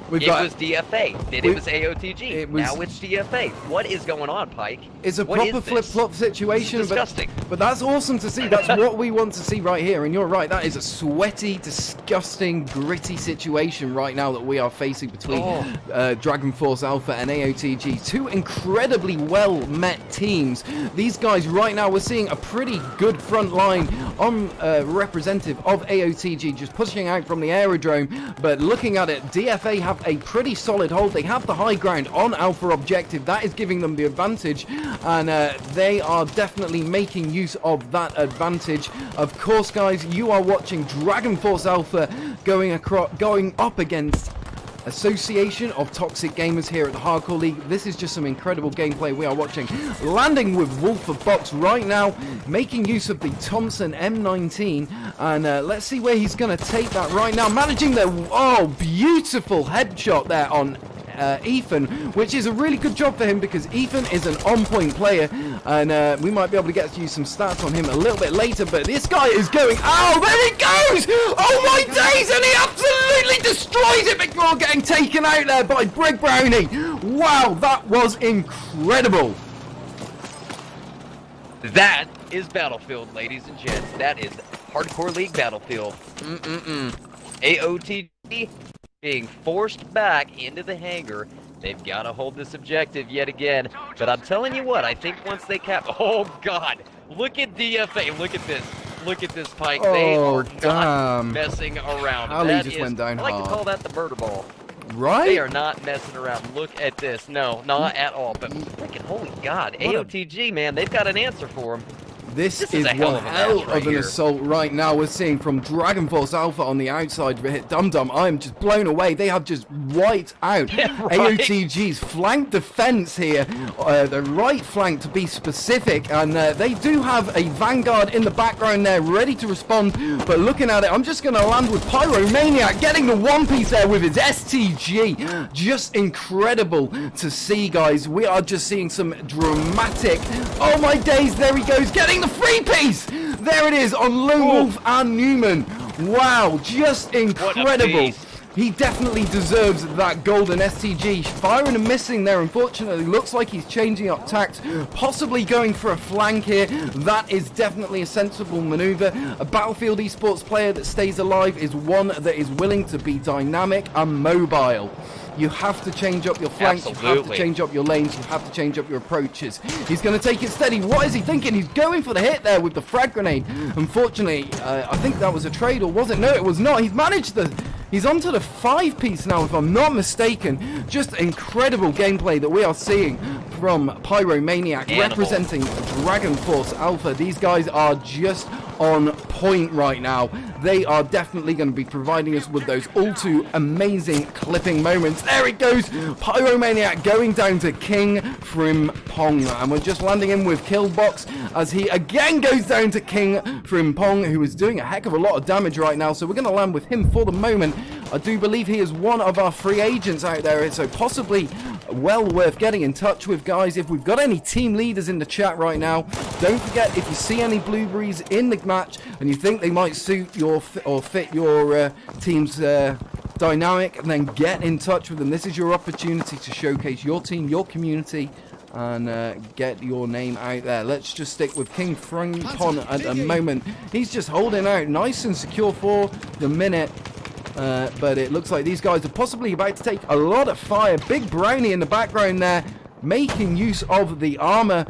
It was DFA, then it was AOTG, now it's DFA. What is going on, Pike? It's a proper flip-flop situation, disgusting. But that's awesome to see. That's what we want to see right here. And you're right, that is a sweaty, disgusting, gritty situation right now that we are facing between Dragon Force Alpha and AOTG. Two incredibly well-met teams. These guys right now, we're seeing a pretty good front line on representative of AOTG, just pushing out from the aerodrome. But looking at it, DFA have a pretty solid hold. They have the high ground on Alpha objective. That is giving them the advantage, and they are definitely making use of that advantage. Of course, guys, you are watching Dragon Force Alpha going up against Association of Toxic Gamers here at the Hardcore League. This is just some incredible gameplay we are watching. Landing with Wolf of Box right now, making use of the Thompson M19, and let's see where he's going to take that right now. Managing the, beautiful headshot there on Ethan, which is a really good job for him because Ethan is an on-point player, and we might be able to get you some stats on him a little bit later, but this guy is going, there he goes! Oh my days, and he absolutely destroys it before getting taken out there by Brig Brownie. Wow, that was incredible. That is Battlefield, ladies and gents. That is Hardcore League Battlefield. AOTG being forced back into the hangar. They've got to hold this objective yet again. But I'm telling you what, I think once they oh God, look at DFA, look at this. Look at this, Pike. They are not messing around. Ali just went down hard. I like to call that the murder ball. Right? They are not messing around. Look at this. No, not at all. But freaking holy God, AOTG, man, they've got an answer for them. This is one hell of an assault right now. We're seeing from Dragon Force Alpha on the outside. Hit Dum Dum. I am just blown away. They have just wiped out AOTG's flank defense here. The right flank to be specific. And they do have a Vanguard in the background there ready to respond. But looking at it, I'm just going to land with Pyromaniac getting the one piece there with his STG. Just incredible to see, guys. We are just seeing some dramatic. Oh my days. There he goes. Getting the free piece! There it is on Lone Wolf and Newman. Wow, just incredible. He definitely deserves that golden STG. Firing and missing there, unfortunately. Looks like he's changing up tact, possibly going for a flank here. That is definitely a sensible maneuver. A Battlefield eSports player that stays alive is one that is willing to be dynamic and mobile. You have to change up your flanks, you have to change up your lanes, you have to change up your approaches. He's going to take it steady. What is he thinking? He's going for the hit there with the frag grenade. Unfortunately, I think that was a trade, or was it? No, it was not. He's managed the... He's onto the 5-piece now, if I'm not mistaken. Just incredible gameplay that we are seeing from Pyromaniac representing Dragon Force Alpha. These guys are just on point right now. They are definitely going to be providing us with those all too amazing clipping moments. There it goes. Pyromaniac going down to King Frimpong. And we're just landing in with Killbox as he again goes down to King Frimpong, who is doing a heck of a lot of damage right now. So we're going to land with him for the moment. I do believe he is one of our free agents out there, so possibly well worth getting in touch with, guys. If we've got any team leaders in the chat right now, don't forget, if you see any blueberries in the match and you think they might suit your or fit your team's dynamic, then get in touch with them. This is your opportunity to showcase your team, your community, and get your name out there. Let's just stick with King Frimpong at the moment. He's just holding out nice and secure for the minute. But it looks like these guys are possibly about to take a lot of fire. Big Brownie in the background there. making use of the armor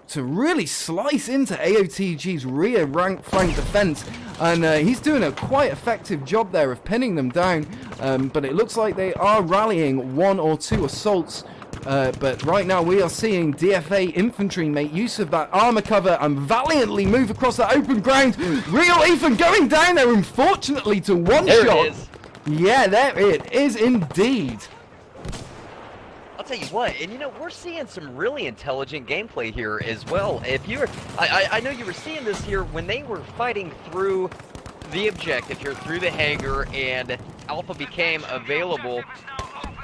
to really slice into AOTG's rear flank defense, and he's doing a quite effective job there of pinning them down, but it looks like they are rallying 1 or 2 assaults. But right now we are seeing DFA infantry make use of that armor cover and valiantly move across that open ground. Real Ethan going down there, unfortunately, to one There shot. it is. Yeah, there it is indeed. I'll tell you what, and you know, we're seeing some really intelligent gameplay here as well. If you're, I know you were seeing this here when they were fighting through the objective here, through the hangar, and Alpha became available.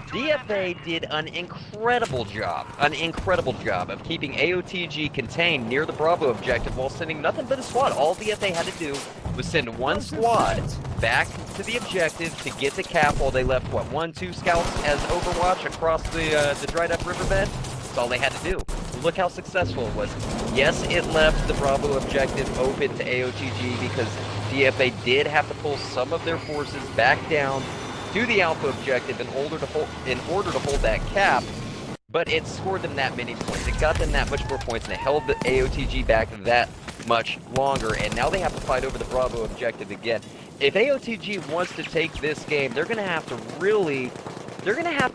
DFA did an incredible job of keeping AOTG contained near the Bravo objective while sending nothing but a squad. All DFA had to do was send one squad back to the objective to get the cap while they left, what, 1-2 scouts as overwatch across the dried up riverbed? That's all they had to do. Look how successful it was. Yes, it left the Bravo objective open to AOTG because DFA did have to pull some of their forces back down to the Alpha objective in order to hold that cap, but it scored them that many points. It got them that much more points, and it held the AOTG back that much longer, and now they have to fight over the Bravo objective again. If AOTG wants to take this game, they're going to have to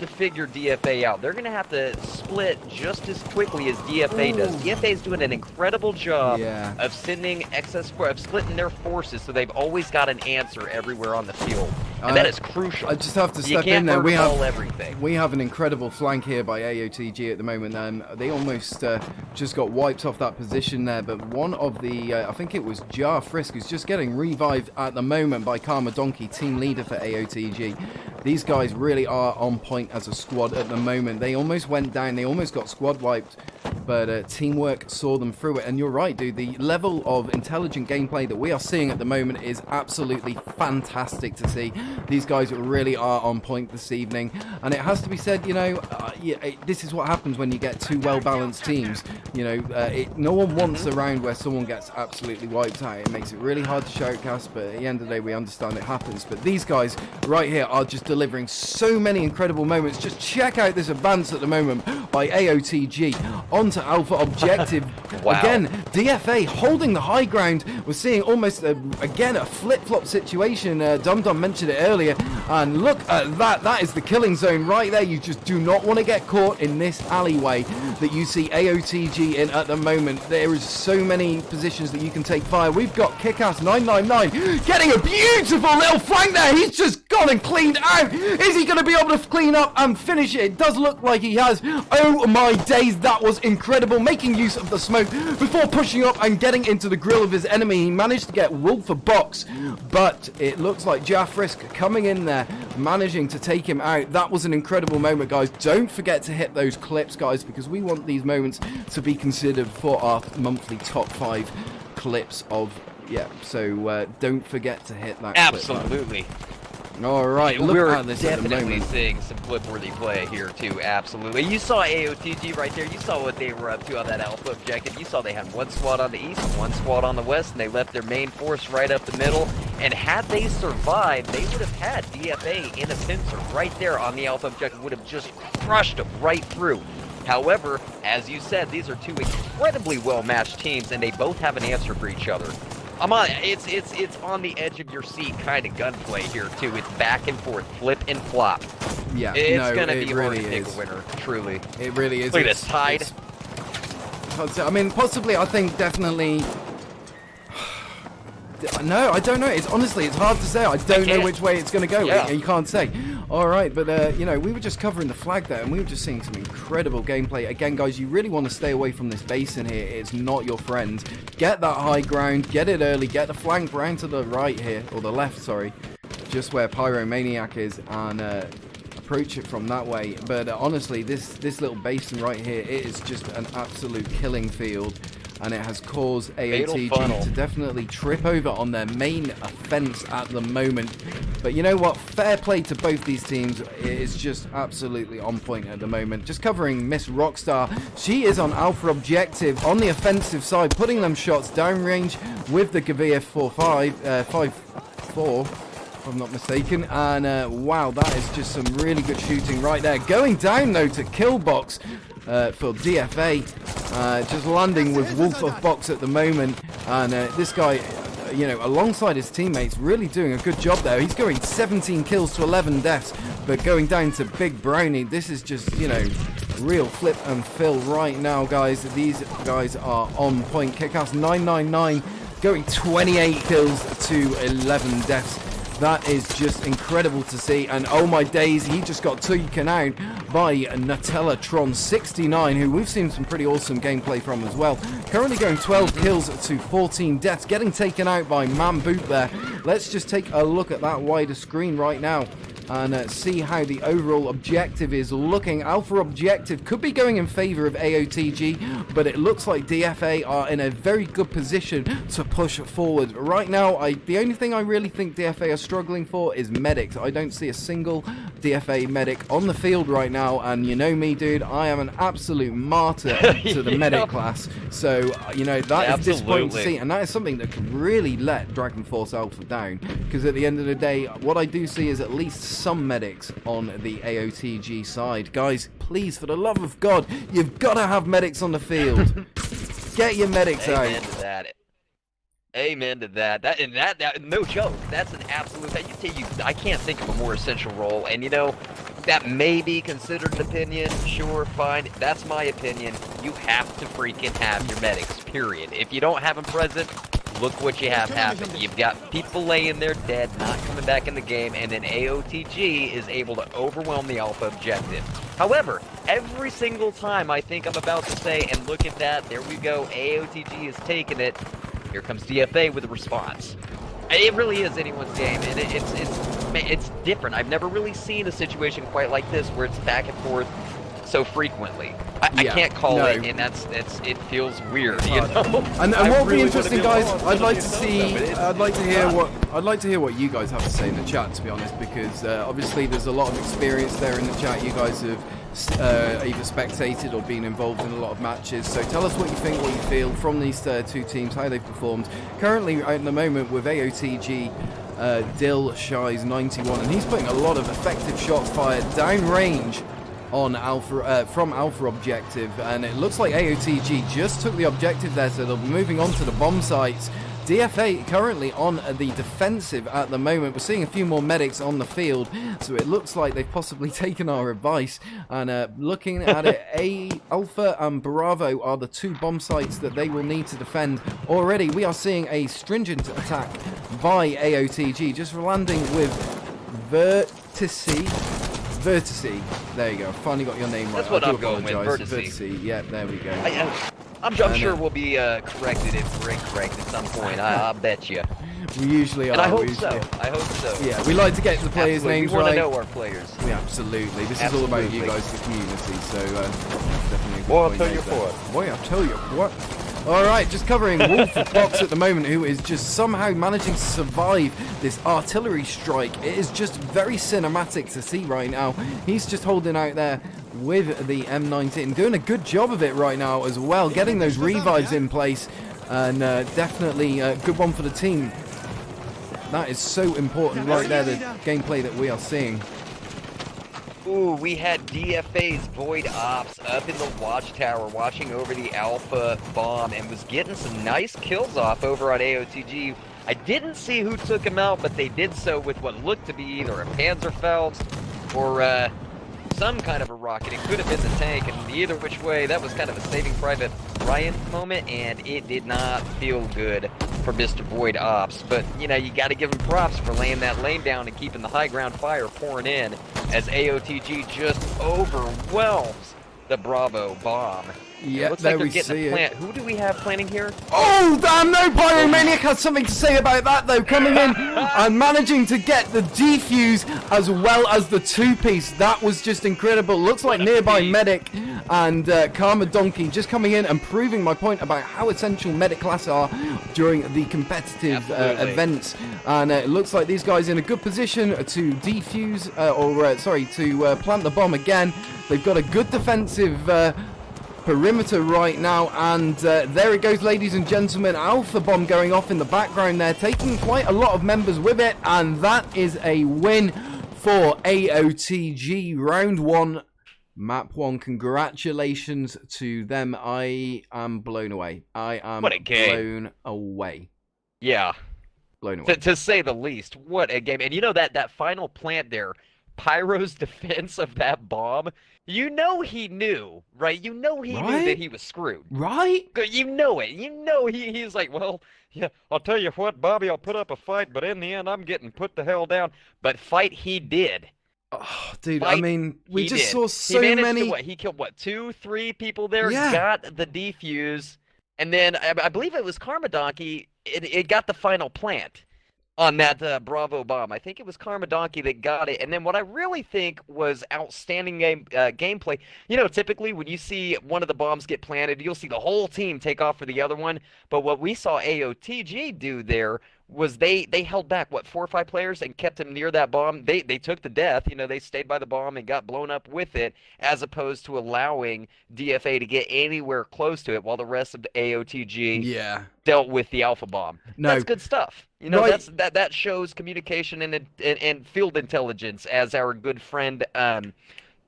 figure DFA out. They're going to have to split just as quickly as DFA does. DFA is doing an incredible job of sending of splitting their forces, so they've always got an answer everywhere on the field. And that is crucial. I just have to step in there. We have an incredible flank here by AOTG at the moment. They almost just got wiped off that position there, but one of the, I think it was Jar Frisk, who's just getting revived at the moment by Karma Donkey, team leader for AOTG. These guys really are on point as a squad at the moment. They almost went down. They almost got squad wiped, but teamwork saw them through it. And you're right, dude. The level of intelligent gameplay that we are seeing at the moment is absolutely fantastic to see. These guys really are on point this evening. And it has to be said, you know, this is what happens when you get 2 well-balanced teams. You know, no one wants a round where someone gets absolutely wiped out. It makes it really hard to shoutcast, but at the end of the day, we understand it happens. But these guys right here are just delivering so many incredible moments. Just check out this advance at the moment by AOTG onto Alpha objective. Wow. Again, DFA holding the high ground. We're seeing almost again a flip-flop situation. Dum Dum mentioned it earlier, and look at that. That is the killing zone right there. You just do not want to get caught in this alleyway that you see AOTG in at the moment. There is so many positions that you can take fire. We've got Kickass 999 getting a beautiful little flank there. He's just gone and cleaned out. Is he going to be able to clean up and finish it? It does look like he has. Oh my days, that was incredible. Making use of the smoke before pushing up and getting into the grill of his enemy. He managed to get Wolf a box, but it looks like Jaffrisk coming in there, managing to take him out. That was an incredible moment, guys. Don't forget to hit those clips, guys, because we want these moments to be considered for our monthly top 5 clips of, so don't forget to hit that Absolutely. clip. All right, look we're at this definitely seeing some flip-worthy play here too. Absolutely, you saw AOTG right there. You saw what they were up to on that Alpha objective. You saw they had 1 squad on the east, 1 squad on the west, and they left their main force right up the middle. And had they survived, they would have had DFA in a pincer right there on the Alpha objective. Would have just crushed them right through. However, as you said, these are 2 incredibly well-matched teams, and they both have an answer for each other. It's on the edge of your seat kind of gunplay here too. It's back and forth, flip and flop. Yeah, it's gonna be really hard to pick a winner. Truly, it really is. Look at this tide. I mean, possibly. I think definitely. No, I don't know. It's honestly, it's hard to say. I don't know which way it's going to go. Yeah. You can't say. All right, but you know, we were just covering the flag there, and we were just seeing some incredible gameplay. Again, guys, you really want to stay away from this basin here. It's not your friend. Get that high ground, get it early, get the flank round to the right here, or the left, sorry, just where Pyromaniac is, and approach it from that way. But honestly, this little basin right here, it is just an absolute killing field. And it has caused AOTG to definitely trip over on their main offense at the moment. But you know what? Fair play to both these teams. It is just absolutely on point at the moment. Just covering Miss Rockstar. She is on Alpha objective on the offensive side, putting them shots downrange with the Gavir 5-4, if I'm not mistaken. And wow, that is just some really good shooting right there. Going down though to Killbox. for DFA. Just landing with Wolf of Box at the moment, and this guy, you know, alongside his teammates, really doing a good job there. He's going 17 kills to 11 deaths, but going down to Big Brownie. This is just, you know, real flip and fill right now, guys. These guys are on point. Kickhouse 999 going 28 kills to 11 deaths. That is just incredible to see, and oh my days, he just got taken out by Nutellatron69, who we've seen some pretty awesome gameplay from as well. Currently going 12 kills to 14 deaths, getting taken out by Mamboot there. Let's just take a look at that wider screen right now and see how the overall objective is looking. Alpha objective could be going in favor of AOTG, but it looks like DFA are in a very good position to push forward. Right now, the only thing I really think DFA are struggling for is medics. I don't see a single DFA medic on the field right now, and you know me, dude, I am an absolute martyr to the medic class. So, you know, that is disappointing to see, and that is something that could really let Dragon Force Alpha down, because at the end of the day, what I do see is at least some medics on the AOTG side. Guys, please, for the love of God, you've got to have medics on the field. Get your medics out. Amen to that. Amen to that. That no joke. That's an absolute. I can't think of a more essential role. And you know, that may be considered an opinion. Sure, fine. That's my opinion. You have to freaking have your medics. Period. If you don't have them present, look what you have happen. You've got people laying there dead, not coming back in the game, and then AOTG is able to overwhelm the Alpha objective. However, every single time I think I'm about to say, and look at that, there we go, AOTG is taking it, here comes DFA with a response. It really is anyone's game, and it's different. I've never really seen a situation quite like this where it's back and forth so frequently. I can't call it, and it feels weird, you know. And what would be interesting, guys, I'd like to hear what you guys have to say in the chat, to be honest, because obviously there's a lot of experience there in the chat. You guys have either spectated or been involved in a lot of matches, so tell us what you think, what you feel from these two teams, how they've performed. Currently, at the moment, with AOTG, Dill Shies 91, and he's putting a lot of effective shots fired downrange on Alpha from Alpha objective, and it looks like AOTG just took the objective there, so they'll be moving on to the bomb sites. DFA currently on the defensive at the moment. We're seeing a few more medics on the field, so it looks like they've possibly taken our advice, and looking at it, Alpha and Bravo are the two bomb sites that they will need to defend. Already we are seeing a stringent attack by AOTG, just landing with Vertice. There you go. Finally got your name right. That's what I'm going with. Vertice. Yeah, there we go. I'm sure we'll be corrected if we're incorrect at some point. I bet you. We usually are. And I hope so. I hope so. Yeah, we like to get the players' names right. We want to know our players. Yeah, absolutely. This is all about you guys, the community. So definitely. Boy, I'll tell you what. Boy, I'll tell you what. Alright, just covering Wolf of Box at the moment, who is just somehow managing to survive this artillery strike. It is just very cinematic to see right now. He's just holding out there with the M19, doing a good job of it right now as well, getting those revives in place, and definitely a good one for the team. That is so important right there, the gameplay that we are seeing. Ooh, we had DFA's Void Ops up in the watchtower watching over the Alpha bomb and was getting some nice kills off over on AOTG. I didn't see who took him out, but they did so with what looked to be either a Panzerfaust or some kind of a rocket. It could have been the tank, and either which way, that was kind of a Saving Private Ryan moment, and it did not feel good for Mr. Void Ops. But, you know, you got to give him props for laying that lane down and keeping the high ground fire pouring in as AOTG just overwhelms the Bravo bomb. Yeah, looks like they're getting a plant. Who do we have planning here? Oh, damn, no, Pyromaniac has something to say about that, though, coming in and managing to get the defuse as well as the two-piece. That was just incredible. Looks like nearby medic and Karma Donkey just coming in and proving my point about how essential medic class are during the competitive events. And it looks like these guys in a good position to defuse, to plant the bomb again. They've got a good defensive perimeter right now, and there it goes, ladies and gentlemen. Alpha bomb going off in the background there, taking quite a lot of members with it, and that is a win for AOTG. Round one Map 1, congratulations to them. I am blown away. I am What a game. blown away. Yeah. Blown away. To say the least, what a game. And you know that final plant there, Pyro's defense of that bomb, you know he knew, right? You know he knew that he was screwed. Right? You know it. You know he's like, well, yeah, I'll tell you what, Bobby, I'll put up a fight, but in the end, I'm getting put the hell down. But fight he did. Oh, dude, Fight I mean, we just did. saw so he managed many. To, what, he killed, what, 2, 3 people there? Yeah. Got the defuse. And then I believe it was Karma Donkey. It got the final plant on that Bravo bomb. I think it was Karma Donkey that got it. And then what I really think was outstanding gameplay, you know, typically when you see one of the bombs get planted, you'll see the whole team take off for the other one. But what we saw AOTG do there was they held back, what, 4 or 5 players and kept him near that bomb. They took the death, you know, they stayed by the bomb and got blown up with it, as opposed to allowing DFA to get anywhere close to it while the rest of the AOTG dealt with the alpha bomb. No. That's good stuff. You know, Right. that shows communication and field intelligence, as our good friend,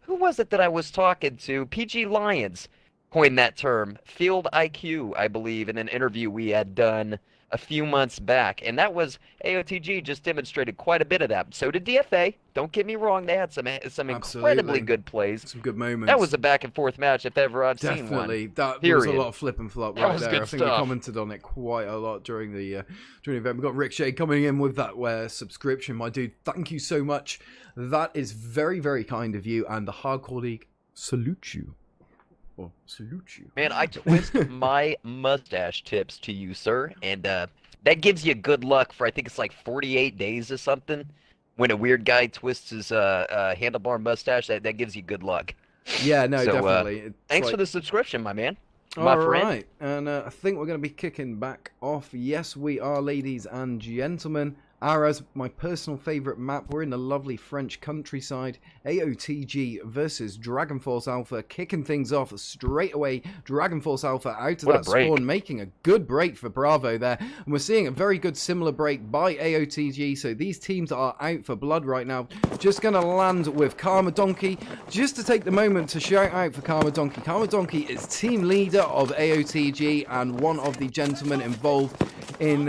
who was it that I was talking to? PG Lyons coined that term, field IQ, I believe, in an interview we had done a few months back, and that was AOTG just demonstrated quite a bit of that. So did DFA. Don't get me wrong, they had some incredibly good plays. Some good moments. That was a back and forth match if ever I've seen one. Definitely. That Period. was a lot of flip and flop That right was there. good I think we stuff. commented on it quite a lot during the event. We've got Rick Shea coming in with that subscription, my dude. Thank you so much. That is very, very kind of you, and the Hardcore League salute you. Or salute you. Man, I twist my mustache tips to you, sir, and that gives you good luck for, I think it's like 48 days or something. When a weird guy twists his handlebar mustache, that gives you good luck. Yeah, no, So, definitely. It's Thanks like- for the subscription, my man. My All friend. right, and I think we're going to be kicking back off. Yes, we are, ladies and gentlemen. Araz, my personal favourite map. We're in the lovely French countryside. AOTG versus Dragon Force Alpha, kicking things off straight away. Dragon Force Alpha out of What a that break. spawn, making a good break for Bravo there. And we're seeing a very good similar break by AOTG. So these teams are out for blood right now. Just going to land with Karma Donkey. Just to take the moment to shout out for Karma Donkey. Karma Donkey is team leader of AOTG and one of the gentlemen involved in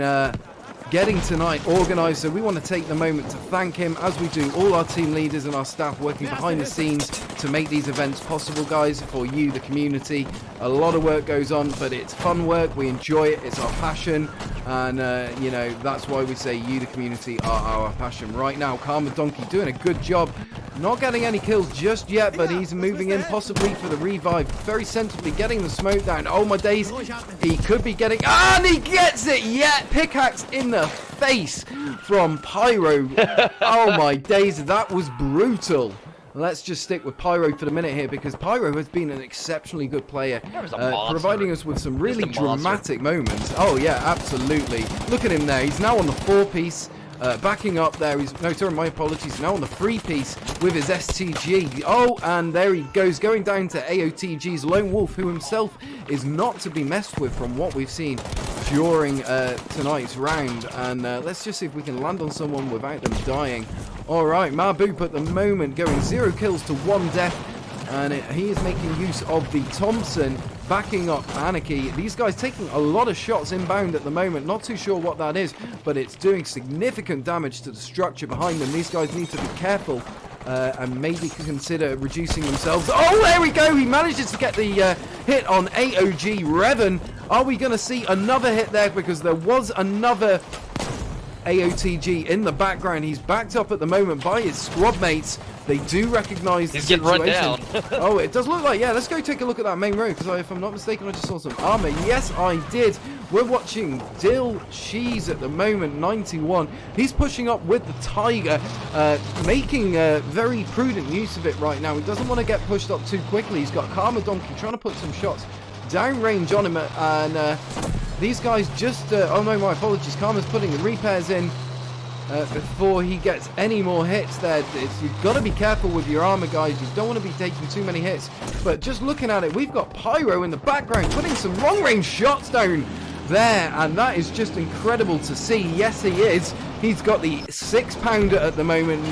getting tonight organised, so we want to take the moment to thank him, as we do all our team leaders and our staff working behind the scenes to make these events possible, guys, for you, the community. A lot of work goes on, but it's fun work, we enjoy it, it's our passion, and you know, that's why we say you, the community, are our passion. Right now, Karma Donkey doing a good job, not getting any kills just yet, but he's moving in possibly for the revive, very sensibly getting the smoke down. Oh my days, he could be getting, and he gets it yet, pickaxe in the face from Pyro. Oh my days, that was brutal. Let's just stick with Pyro for the minute here, because Pyro has been an exceptionally good player, providing us with some really dramatic moments. Oh yeah, absolutely. Look at him there, he's now on the 4-piece. Backing up there, my apologies, now on the 3-piece with his STG. Oh, and there he goes, going down to AOTG's Lone Wolf, who himself is not to be messed with from what we've seen during tonight's round. And let's just see if we can land on someone without them dying. Alright, Maboop at the moment going 0 kills to 1 death. And he is making use of the Thompson, backing up Anarchy. These guys taking a lot of shots inbound at the moment. Not too sure what that is, but it's doing significant damage to the structure behind them. These guys need to be careful and maybe consider reducing themselves. Oh, there we go. He manages to get the hit on AOG Revan. Are we going to see another hit there? Because there was another AOTG in the background. He's backed up at the moment by his squad mates. They do recognize the situation. He's getting run down. Oh, it does look like, yeah, let's go take a look at that main road, because if I'm not mistaken, I just saw some armor. Yes, I did. We're watching Dill Cheese at the moment, 91. He's pushing up with the Tiger, making very prudent use of it right now. He doesn't want to get pushed up too quickly. He's got Karma Donkey trying to put some shots downrange on him, and these guys just, oh no, my apologies, Karma's putting the repairs in before he gets any more hits there. You've got to be careful with your armor, guys. You don't want to be taking too many hits. But just looking at it, we've got Pyro in the background putting some long-range shots down there, and that is just incredible to see. Yes, he is. He's got the 6-pounder at the moment,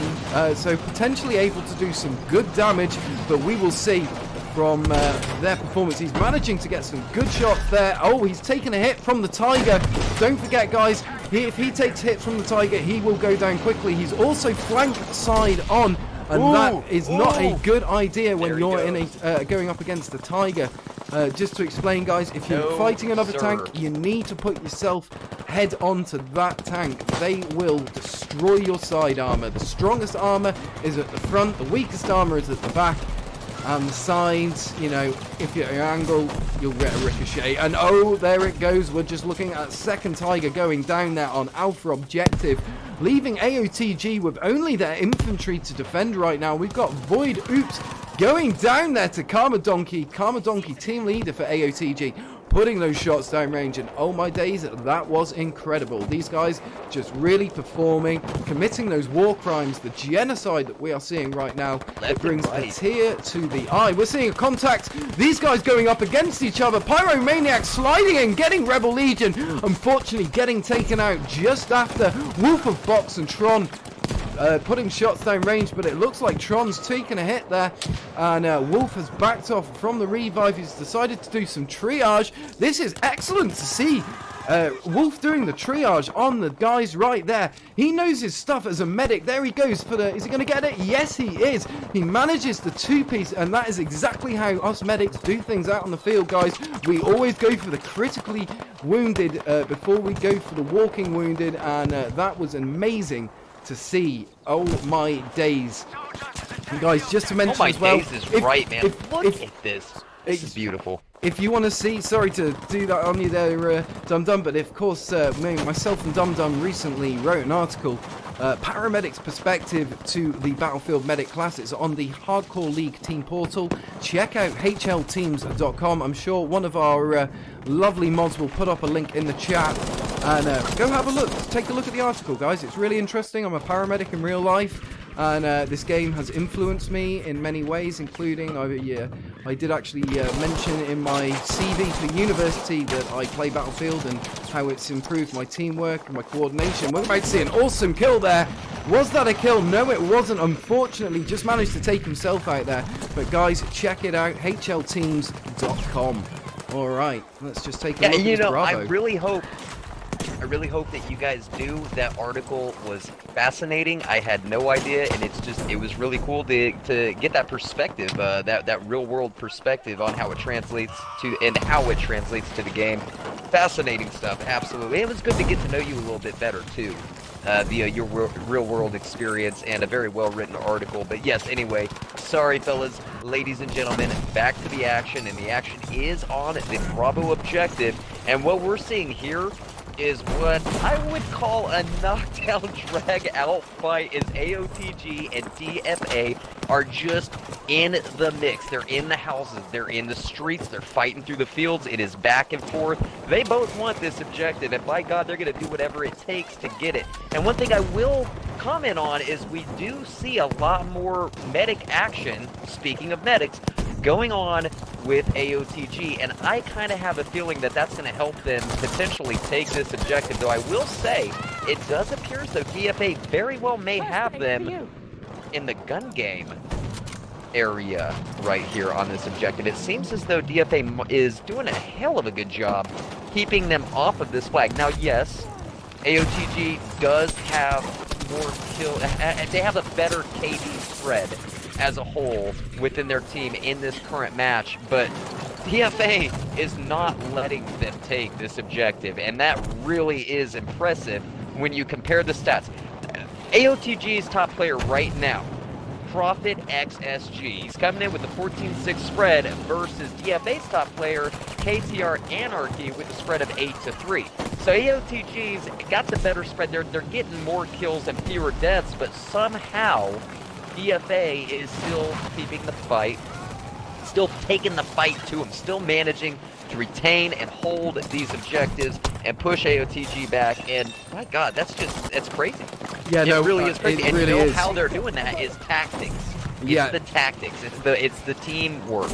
so potentially able to do some good damage, but we will see from their performance. He's managing to get some good shots there. Oh, he's taken a hit from the Tiger. Don't forget, guys, if he takes hits from the Tiger, he will go down quickly. He's also flank side on, and that is not a good idea when you're in a going up against the Tiger. Just to explain, guys, if you're fighting another tank, you need to put yourself head on to that tank. They will destroy your side armor. The strongest armor is at the front, the weakest armor is at the back. And the sides, you know, if you're at an angle, you'll get a ricochet. And oh, there it goes. We're just looking at second Tiger going down there on Alpha Objective, leaving AOTG with only their infantry to defend right now. We've got Void Oops going down there to Karma Donkey. Karma Donkey, team leader for AOTG, putting those shots down range, and oh my days, that was incredible. These guys just really performing, committing those war crimes, the genocide that we are seeing right now. It brings a tear to the eye. We're seeing a contact, these guys going up against each other. Pyromaniac sliding in, getting Rebel Legion, unfortunately getting taken out just after Wolf of Box and Tron putting shots down range, but it looks like Tron's taken a hit there, and Wolf has backed off from the revive. He's decided to do some triage. This is excellent to see. Wolf doing the triage on the guys right there. He knows his stuff as a medic. There he goes for the... Is he going to get it? Yes, he is. He manages the two-piece, and that is exactly how us medics do things out on the field, guys. We always go for the critically wounded before we go for the walking wounded, and that was amazing to see. Oh my days. And guys, just to mention as well, days is right, man. Look at this. This is beautiful. If you want to see, sorry to do that on you there, Dum Dum, but of course, myself and Dum Dum recently wrote an article, Paramedic's Perspective to the Battlefield Medic Class. It's on the Hardcore League team portal. Check out hlteams.com. I'm sure one of our lovely mods will put up a link in the chat. And go have a look. Take a look at the article, guys. It's really interesting. I'm a paramedic in real life, and this game has influenced me in many ways, including I did actually mention in my CV for university that I play Battlefield and how it's improved my teamwork and my coordination. We're about to see an awesome kill there. Was that a kill? No, it wasn't. Unfortunately, just managed to take himself out there. But guys, check it out. hlteams.com. All right, let's just take a look at this Bravo. I really hope that you guys knew that article was fascinating. I had no idea, and it was really cool to get that perspective, that real world perspective on how it translates to the game. Fascinating stuff, absolutely. It was good to get to know you a little bit better too, via your real world experience and a very well written article. But yes, anyway, sorry fellas, ladies and gentlemen, back to the action, and the action is on the Bravo objective, and what we're seeing here is what I would call a knockdown drag out fight, as AOTG and DFA are just in the mix. They're in the houses, they're in the streets, they're fighting through the fields. It is back and forth. They both want this objective, and by God, they're going to do whatever it takes to get it. And one thing I will comment on is we do see a lot more medic action, speaking of medics, going on with AOTG, and I kind of have a feeling that that's going to help them potentially take this objective, though I will say it does appear as though DFA very well may have them in the gun game area right here on this objective. It seems as though DFA is doing a hell of a good job keeping them off of this flag. Now, yes, AOTG does have more kill. They have a better KD spread as a whole within their team in this current match, but DFA is not letting them take this objective, and that really is impressive when you compare the stats. AOTG's top player right now, Profit XSG, he's coming in with a 14-6 spread versus DFA's top player, KTR Anarchy, with a spread of 8-3. So AOTG's got the better spread. They're getting more kills and fewer deaths, but somehow DFA is still keeping the fight, still taking the fight to him, still managing to retain and hold these objectives and push AOTG back. And my God, that's crazy. Yeah, it really is crazy. And really you know is. how they're doing that is tactics. It's the tactics. It's the teamwork.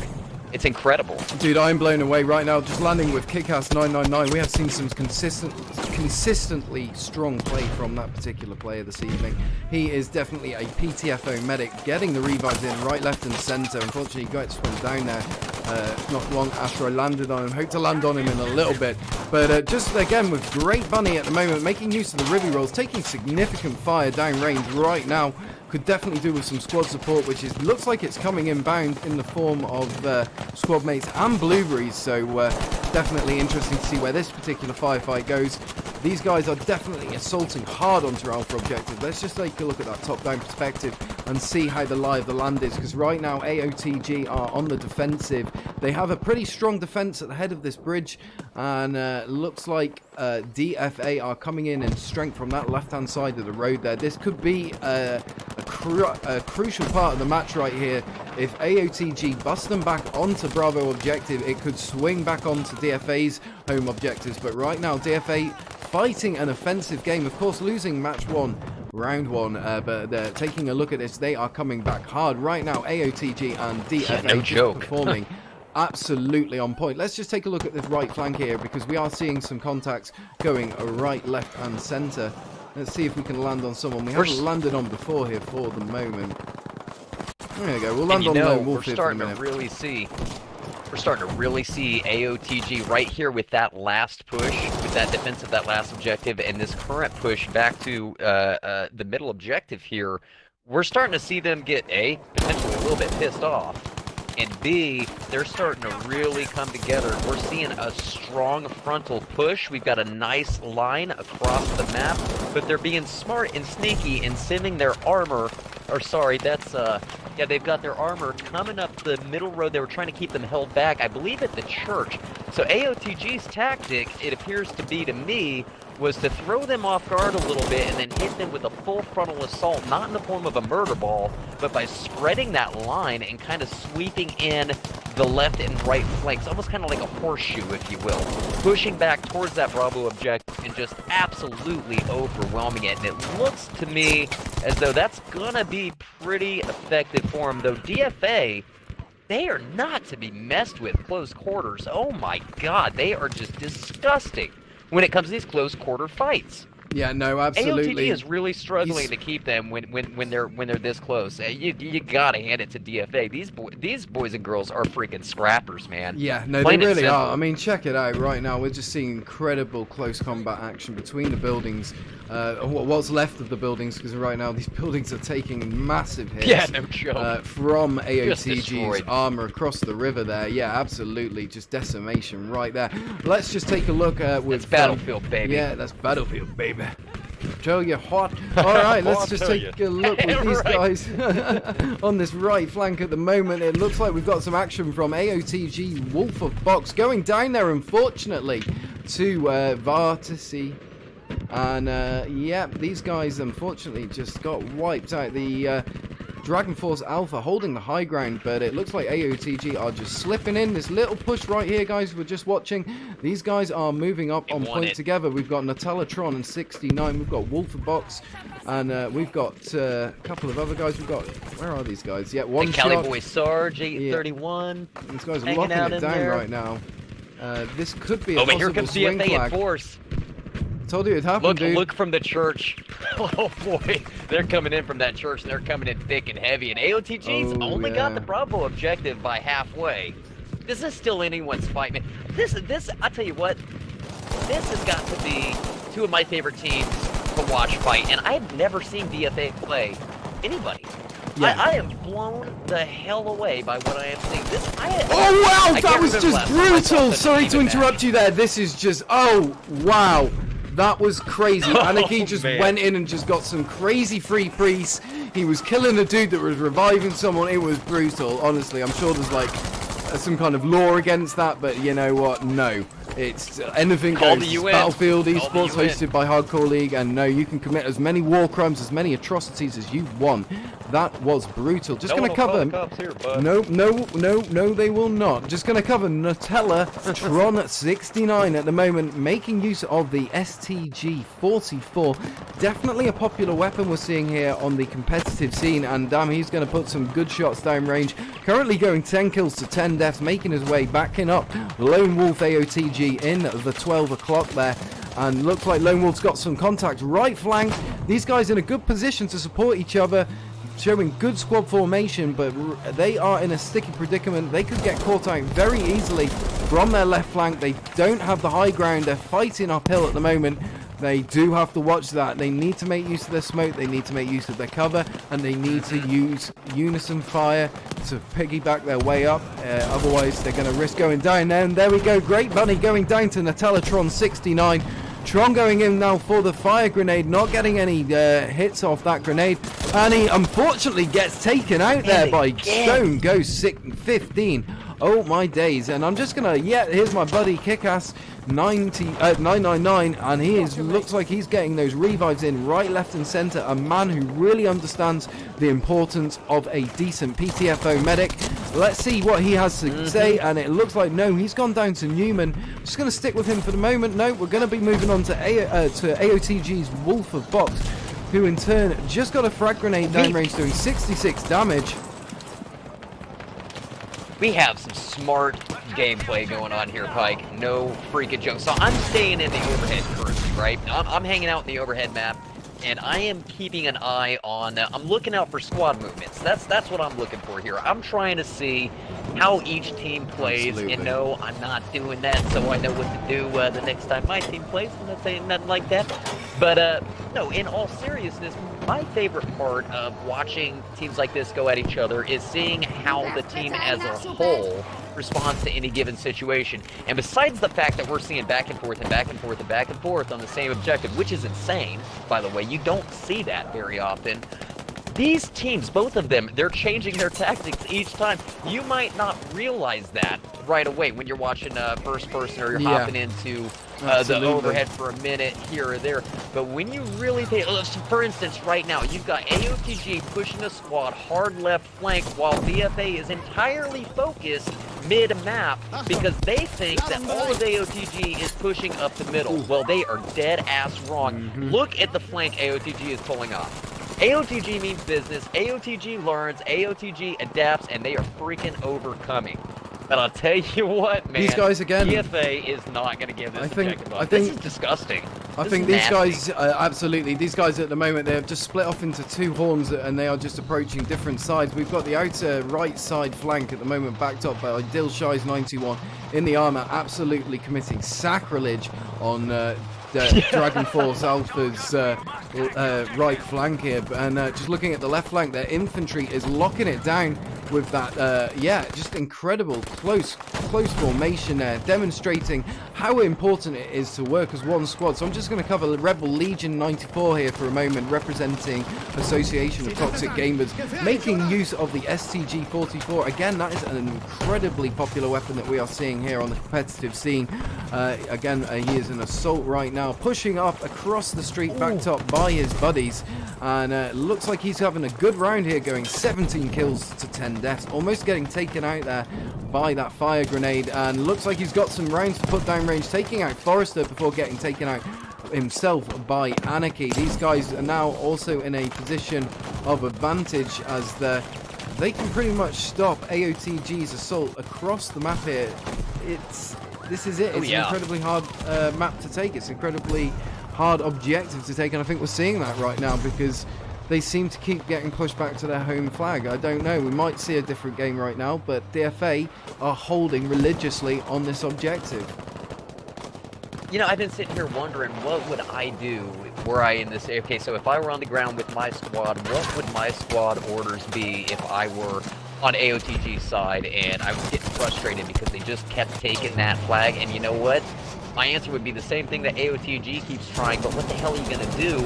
It's incredible. Dude, I'm blown away right now. Just landing with Kickass 999. We have seen some consistently strong play from that particular player this evening. He is definitely a PTFO medic, getting the revives in right, left, and center. Unfortunately, he got swung down there not long after I landed on him. Hope to land on him in a little bit. But just again with great bunny at the moment, making use of the Ribby rolls, taking significant fire down range right now. Could definitely do with some squad support, which is looks like it's coming inbound in the form of squad mates and blueberries. So definitely interesting to see where this particular firefight goes. These guys are definitely assaulting hard onto Alpha objective. Let's just take a look at that top-down perspective and see how the lie of the land is, because right now AOTG are on the defensive. They have a pretty strong defense at the head of this bridge, and looks like DFA are coming in strength from that left-hand side of the road there. This could be a crucial part of the match right here. If AOTG bust them back onto Bravo objective, it could swing back onto DFA's home objectives. But right now, DFA fighting an offensive game, of course losing match 1, round 1, but they're taking a look at this. They are coming back hard right now. AOTG and DFA no joke. performing absolutely on point. Let's just take a look at this right flank here, because we are seeing some contacts going right, left, and center. Let's see if we can land on someone we haven't landed on before here for the moment. There we go. We'll land on Lone Wolf here for a minute. We're starting to really see AOTG right here with that last push, with that defense of that last objective, and this current push back to the middle objective here. We're starting to see them get A, potentially a little bit pissed off, and B, they're starting to really come together. We're seeing a strong frontal push. We've got a nice line across the map, but they're being smart and sneaky and sending their armor, or sorry, that's, yeah, they've got their armor coming up the middle road. They were trying to keep them held back, I believe, at the church. So AOTG's tactic, it appears to be to me, was to throw them off guard a little bit and then hit them with a full frontal assault, not in the form of a murder ball, but by spreading that line and kind of sweeping in the left and right flanks, almost kind of like a horseshoe, if you will, pushing back towards that Bravo objective and just absolutely overwhelming it. And it looks to me as though that's gonna be pretty effective for them, though DFA, they are not to be messed with close quarters. Oh my god, they are just disgusting when it comes to these close quarter fights. Yeah, no, absolutely. AOTG is really struggling to keep them when they're this close. You gotta hand it to DFA. These boys and girls are freaking scrappers, man. Yeah, no, they really are. I mean, check it out right now. We're just seeing incredible close combat action between the buildings. What's left of the buildings, because right now these buildings are taking massive hits. Yeah, no joke. From AOTG's armor across the river there. Yeah, absolutely, just decimation right there. Let's just take a look with that's Battlefield, baby. Yeah, that's Battlefield, baby. Joe, you're hot. All right, let's just take a look with these guys on this right flank at the moment. It looks like we've got some action from AOTG Wolf of Box going down there, unfortunately, to Vartisi. And, yeah, these guys, unfortunately, just got wiped out. The Dragon Force Alpha holding the high ground, but it looks like AOTG are just slipping in. This little push right here, guys, we're just watching. These guys are moving up on point together. We've got Nutella-tron and 69. We've got Wolferbox, and we've got a couple of other guys. We've got, where are these guys? Yeah, one shot. Cali Boy Sarge, 831. Yeah. These guys are locking it down right now. This could be a but here possible comes swing DFA flag. in force. Told you it'd happen, dude. Look from the church. Oh boy, they're coming in from that church. They're coming in thick and heavy. And AOTG's only got the Bravo objective by halfway. This is still anyone's fight, man. This. I tell you what, this has got to be two of my favorite teams to watch fight. And I've never seen DFA play anybody. Yeah. I am blown the hell away by what I am seeing. Oh wow, that was just brutal. Sorry to interrupt you there. This is just, oh wow. That was crazy. Anarchy just went in and just got some crazy free priests. He was killing a dude that was reviving someone. It was brutal, honestly. I'm sure there's like some kind of law against that, but you know what? No. It's anything goes. Battlefield eSports hosted by Hardcore League, and no, you can commit as many war crimes, as many atrocities as you want. That was brutal. Just going to cover. No, they will not. Just going to cover Nutella-tron 69 at the moment, making use of the STG 44. Definitely a popular weapon we're seeing here on the competitive scene, and damn, he's going to put some good shots down range. currently going 10 kills to 10 deaths, making his way backing up Lone Wolf AOTG in the 12 o'clock there. And looks like Lone Wolf's got some contact right flank. These guys in a good position to support each other, showing good squad formation, but they are in a sticky predicament. They could get caught out very easily from their left flank. They don't have the high ground. They're fighting uphill at the moment. They do have to watch that. They need to make use of their smoke, they need to make use of their cover, and they need to use unison fire to piggyback their way up. Otherwise, they're going to risk going down. And there we go, Great Bunny going down to Natellatron 69. Tron going in now for the fire grenade, not getting any hits off that grenade, and he unfortunately gets taken out there by Stone Ghost 15. Oh my days. And I'm just gonna, here's my buddy Kickass 999, and he looks like he's getting those revives in right, left and center. A man who really understands the importance of a decent PTFO medic. Let's see what he has to say, and it looks like no, he's gone down to Newman. Just gonna stick with him for the moment. No, we're gonna be moving on to AOTG's Wolf of Box, who in turn just got a frag grenade downrange doing 66 damage. We have some smart gameplay going on here, Pike. No freaking joke. So I'm staying in the overhead currently, right? I'm hanging out in the overhead map, and I am keeping an eye on. I'm looking out for squad movements. That's what I'm looking for here. I'm trying to see how each team plays. Absolutely. And no, I'm not doing that, so I know what to do the next time my team plays. I'm not saying nothing like that. But no, in all seriousness, my favorite part of watching teams like this go at each other is seeing how the team as a whole responds to any given situation. And besides the fact that we're seeing back and forth and back and forth and back and forth on the same objective, which is insane, by the way, you don't see that very often. These teams, both of them, they're changing their tactics each time. You might not realize that right away when you're watching first person or you're hopping into the overhead for a minute here or there. But when you really pay, for instance, right now, you've got AOTG pushing a squad hard left flank while DFA is entirely focused mid-map because they think that all of AOTG is pushing up the middle. Well, they are dead-ass wrong. Look at the flank AOTG is pulling off. AOTG means business, AOTG learns, AOTG adapts, and they are freaking overcoming. But I'll tell you what, man, these guys again, DFA is not going to give this objective up. This is disgusting. I think these guys, absolutely, these guys at the moment, they have just split off into two horns and they are just approaching different sides. We've got the outer right side flank at the moment backed up by Dilshai's 91 in the armor, absolutely committing sacrilege on Dragon Force Alpha's right flank here, and just looking at the left flank, their infantry is locking it down with that, just incredible close formation there, demonstrating how important it is to work as one squad. So I'm just going to cover Rebel Legion 94 here for a moment, representing Association of Toxic Gamers, making use of the STG-44. Again, that is an incredibly popular weapon that we are seeing here on the competitive scene. Again, he is an assault right now, pushing up across the street, backed up by his buddies, and looks like he's having a good round here, going 17 kills to 10 deaths, almost getting taken out there by that fire grenade, and looks like he's got some rounds to put down range, taking out Forrester before getting taken out himself by Anarchy. These guys are now also in a position of advantage as they can pretty much stop AOTG's assault across the map here. This is it. It's an incredibly hard map to take. It's incredibly hard objective to take, and I think we're seeing that right now because they seem to keep getting pushed back to their home flag. I don't know. We might see a different game right now, but DFA are holding religiously on this objective. You know, I've been sitting here wondering, what would I do were I in this? Okay, so if I were on the ground with my squad, what would my squad orders be if I were on AOTG's side and I was getting frustrated because they just kept taking that flag? And you know what? My answer would be the same thing that AOTG keeps trying, but what the hell are you going to do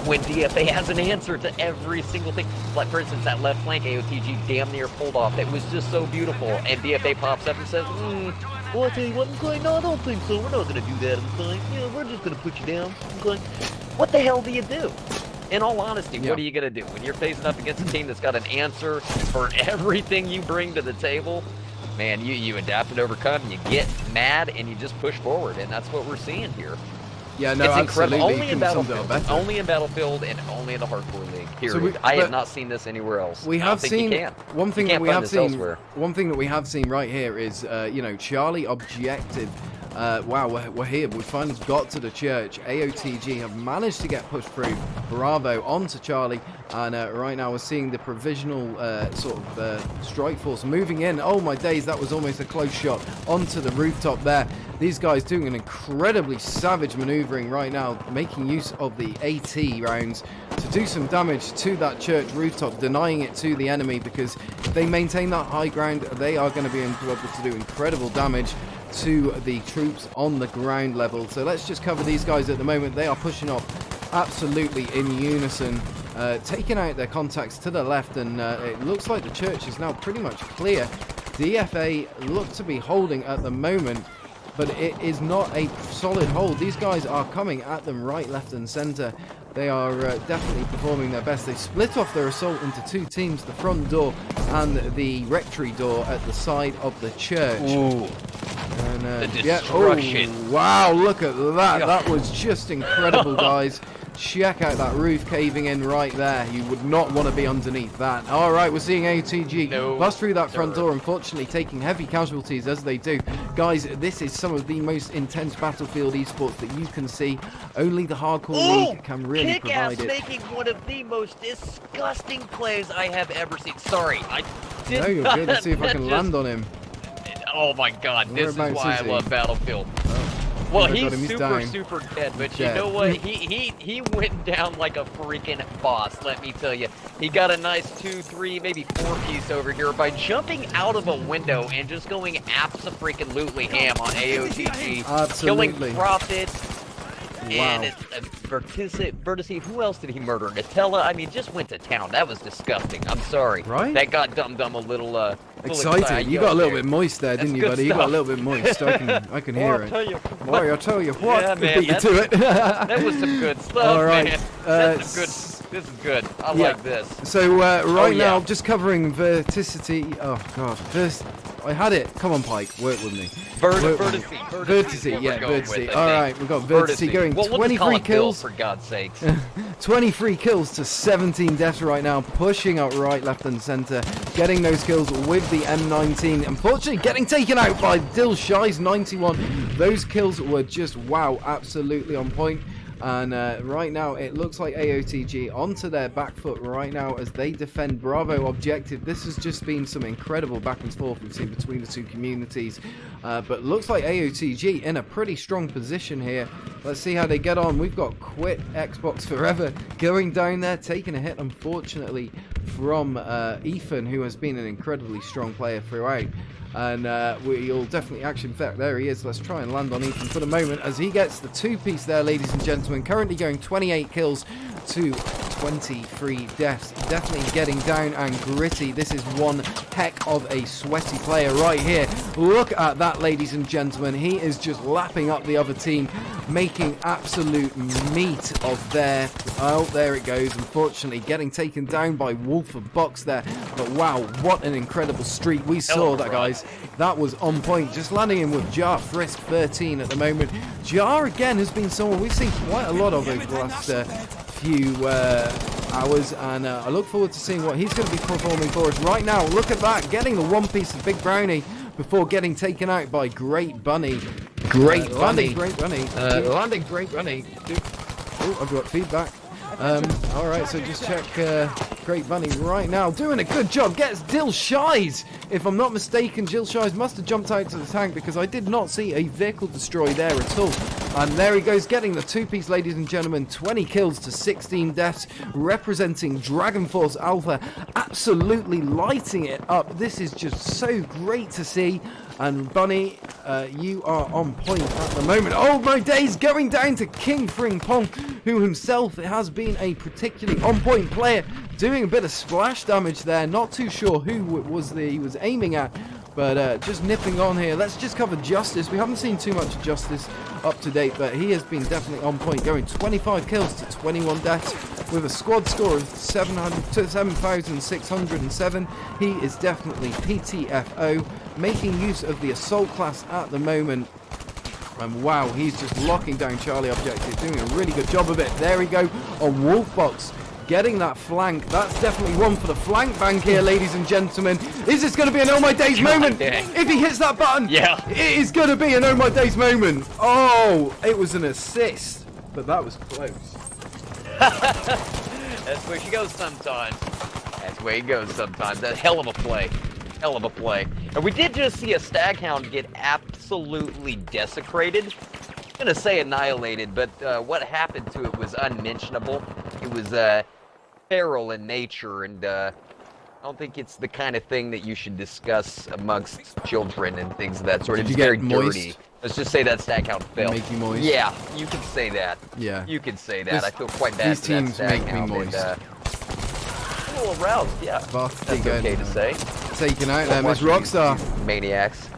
when DFA has an answer to every single thing? Like, for instance, that left flank AOTG damn near pulled off. It was just so beautiful. And DFA pops up and says, well, I'll tell you what, I'm going, no, I don't think so. We're not going to do that. I'm going, yeah, we're just going to put you down. I'm going, what the hell do you do? In all honesty, what are you going to do when you're facing up against a team that's got an answer for everything you bring to the table? Man, you adapt and overcome, you get mad, and you just push forward, and that's what we're seeing here. Yeah, no, it's absolutely. incredible. Only in Couldn't sum it up Battlefield. better. Only in Battlefield and only in the Hardcore League. Period. So I but have not seen this anywhere else. We I have don't think seen you can. one thing You that can't we find have this seen. elsewhere. One thing that we have seen right here is, you know, Charlie Objective. Wow, we're here. We finally got to the church. AOTG have managed to get pushed through. Bravo onto Charlie, and right now we're seeing the provisional sort of strike force moving in. Oh my days, that was almost a close shot onto the rooftop there. These guys doing an incredibly savage maneuvering right now, making use of the AT rounds to do some damage to that church rooftop, denying it to the enemy, because if they maintain that high ground, they are going to be able to do incredible damage to the troops on the ground level. So let's just cover these guys at the moment. They are pushing up absolutely in unison, taking out their contacts to the left, and it looks like the church is now pretty much clear. DFA look to be holding at the moment, but it is not a solid hold. These guys are coming at them right, left and center. They are definitely performing their best. They split off their assault into two teams, the front door and the rectory door at the side of the church. Ooh. And, The yeah, destruction. oh, wow, look at that. Yeah. That was just incredible, guys. Check out that roof caving in right there. You would not want to be underneath that. All right, we're seeing AOTG bust through that front door, unfortunately taking heavy casualties as they do. Guys, this is some of the most intense Battlefield esports that you can see. Only the Hardcore League can really provide it. Making one of the most disgusting plays I have ever seen. Sorry, I did No, you're not. good. Let's see if I can land on him. Oh my god, this is Whereabouts why is I he? love Battlefield. Oh, Well, I got he's him. He's super, down. super dead, but Dead. you know what? He went down like a freaking boss, let me tell you. He got a nice 2, 3, maybe 4 piece over here by jumping out of a window and just going abso-freaking-lutely ham on AOTG. Absolutely. Killing Profit. Wow. And Vertice, who else did he murder? Nutella, I mean, just went to town. That was disgusting. I'm sorry. Right? That got Dum Dum a little, Excited. You got a little bit moist there, didn't you, good buddy? You got a stuff. little bit moist. I can hear it. Boy, I'll tell you what. Yeah, man, beat you to it. That was some good stuff, All right. man. That's some good. This is good. I like this. So right yeah. now, just covering Verticity. Oh god, first I had it. Come on, Pike, work with me. Vertice. Vertice, yeah, Vertice. All right, we've got Vertice going. Well, we'll just call 23 it Bill, kills. for God's sakes. 23 kills to 17 deaths right now, pushing out right, left and center, getting those kills with the M19. Unfortunately, getting taken out by Dill Shy's 91. Those kills were just, wow, absolutely on point. And right now, it looks like AOTG onto their back foot right now as they defend Bravo objective. This has just been some incredible back and forth we've seen between the two communities. But looks like AOTG in a pretty strong position here. Let's see how they get on. We've got Quit Xbox Forever going down there, taking a hit, unfortunately, from Ethan, who has been an incredibly strong player throughout. And we'll definitely action fact. There he is. Let's try and land on Ethan for the moment as he gets the 2-piece there, ladies and gentlemen. Currently going 28 kills to 23 deaths. Definitely getting down and gritty. This is one heck of a sweaty player right here. Look at that, ladies and gentlemen. He is just lapping up the other team, making absolute meat of their... Oh, there it goes. Unfortunately, getting taken down by Wolf of Box there. But wow, what an incredible streak we saw that, guys. That was on point. Just landing in with Jar Frisk 13 at the moment. Jar, again, has been someone we've seen quite a lot of over the last few hours, and I look forward to seeing what he's going to be performing for us right now. Look at that, getting the 1-piece of Big Brownie before getting taken out by Great Bunny. Great Bunny. Great Bunny. Landing Great Bunny. Oh, I've got feedback. All right, so just check Great Bunny right now. Doing a good job. Gets Dill Shies. If I'm not mistaken, Dill Shies must have jumped out to the tank because I did not see a vehicle destroy there at all. And there he goes, getting the 2-piece, ladies and gentlemen. 20 kills to 16 deaths, representing Dragon Force Alpha. Absolutely lighting it up. This is just so great to see. And Bunny, you are on point at the moment. Oh my days, going down to King Fring Pong, who himself has been a particularly on point player, doing a bit of splash damage there. Not too sure who it was he was aiming at, but just nipping on here. Let's just cover Justice. We haven't seen too much Justice up to date, but he has been definitely on point, going 25 kills to 21 deaths with a squad score of 7,607. He is definitely PTFO, making use of the assault class at the moment. And wow, he's just locking down Charlie Objective, doing a really good job of it. There we go on Wolfbox, getting that flank. That's definitely one for the flank bank here, ladies and gentlemen. Is this going to be an Oh My Days moment? Dang. If he hits that button, Yeah. it is going to be an Oh My Days moment. Oh, it was an assist, but that was close. That's where she goes sometimes. That's where he goes sometimes. That hell of a play. Hell of a play. And we did just see a Staghound get absolutely desecrated. I'm gonna say annihilated, but what happened to it was unmentionable. It was feral in nature, and I don't think it's the kind of thing that you should discuss amongst children and things of that sort. Did It's you get very moist? dirty. Let's just say that Staghound fell. Make you moist? Yeah, you can say that. Yeah. You can say that. This- I feel quite bad these for that teams make me Staghound, moist. and, a little aroused, yeah. Buff That's again. okay to say. Taken out there, Miss Watch these Rockstar. maniacs.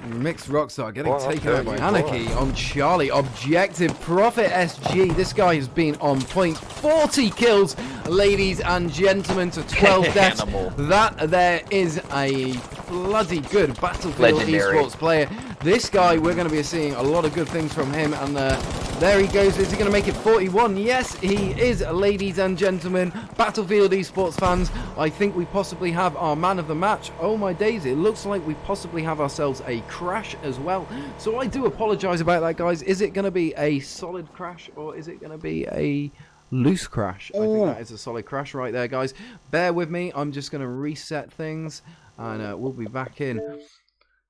Mixed Rockstar getting Well, taken I'll out by tell you Anarchy on Charlie Objective. Prophet SG, this guy has been on point. 40 kills, ladies and gentlemen, to 12 deaths. Animal. That there is a bloody good Battlefield Legendary. eSports player. This guy, we're going to be seeing a lot of good things from him, and there he goes. Is he going to make it 41? Yes, he is, ladies and gentlemen. Battlefield eSports fans, I think we possibly have our man of the match. Oh my days, it looks like we possibly have ourselves a crash as well. So I do apologise about that, guys. Is it going to be a solid crash, or is it going to be a loose crash? I think that is a solid crash right there, guys. Bear with me. I'm just going to reset things, and we'll be back in.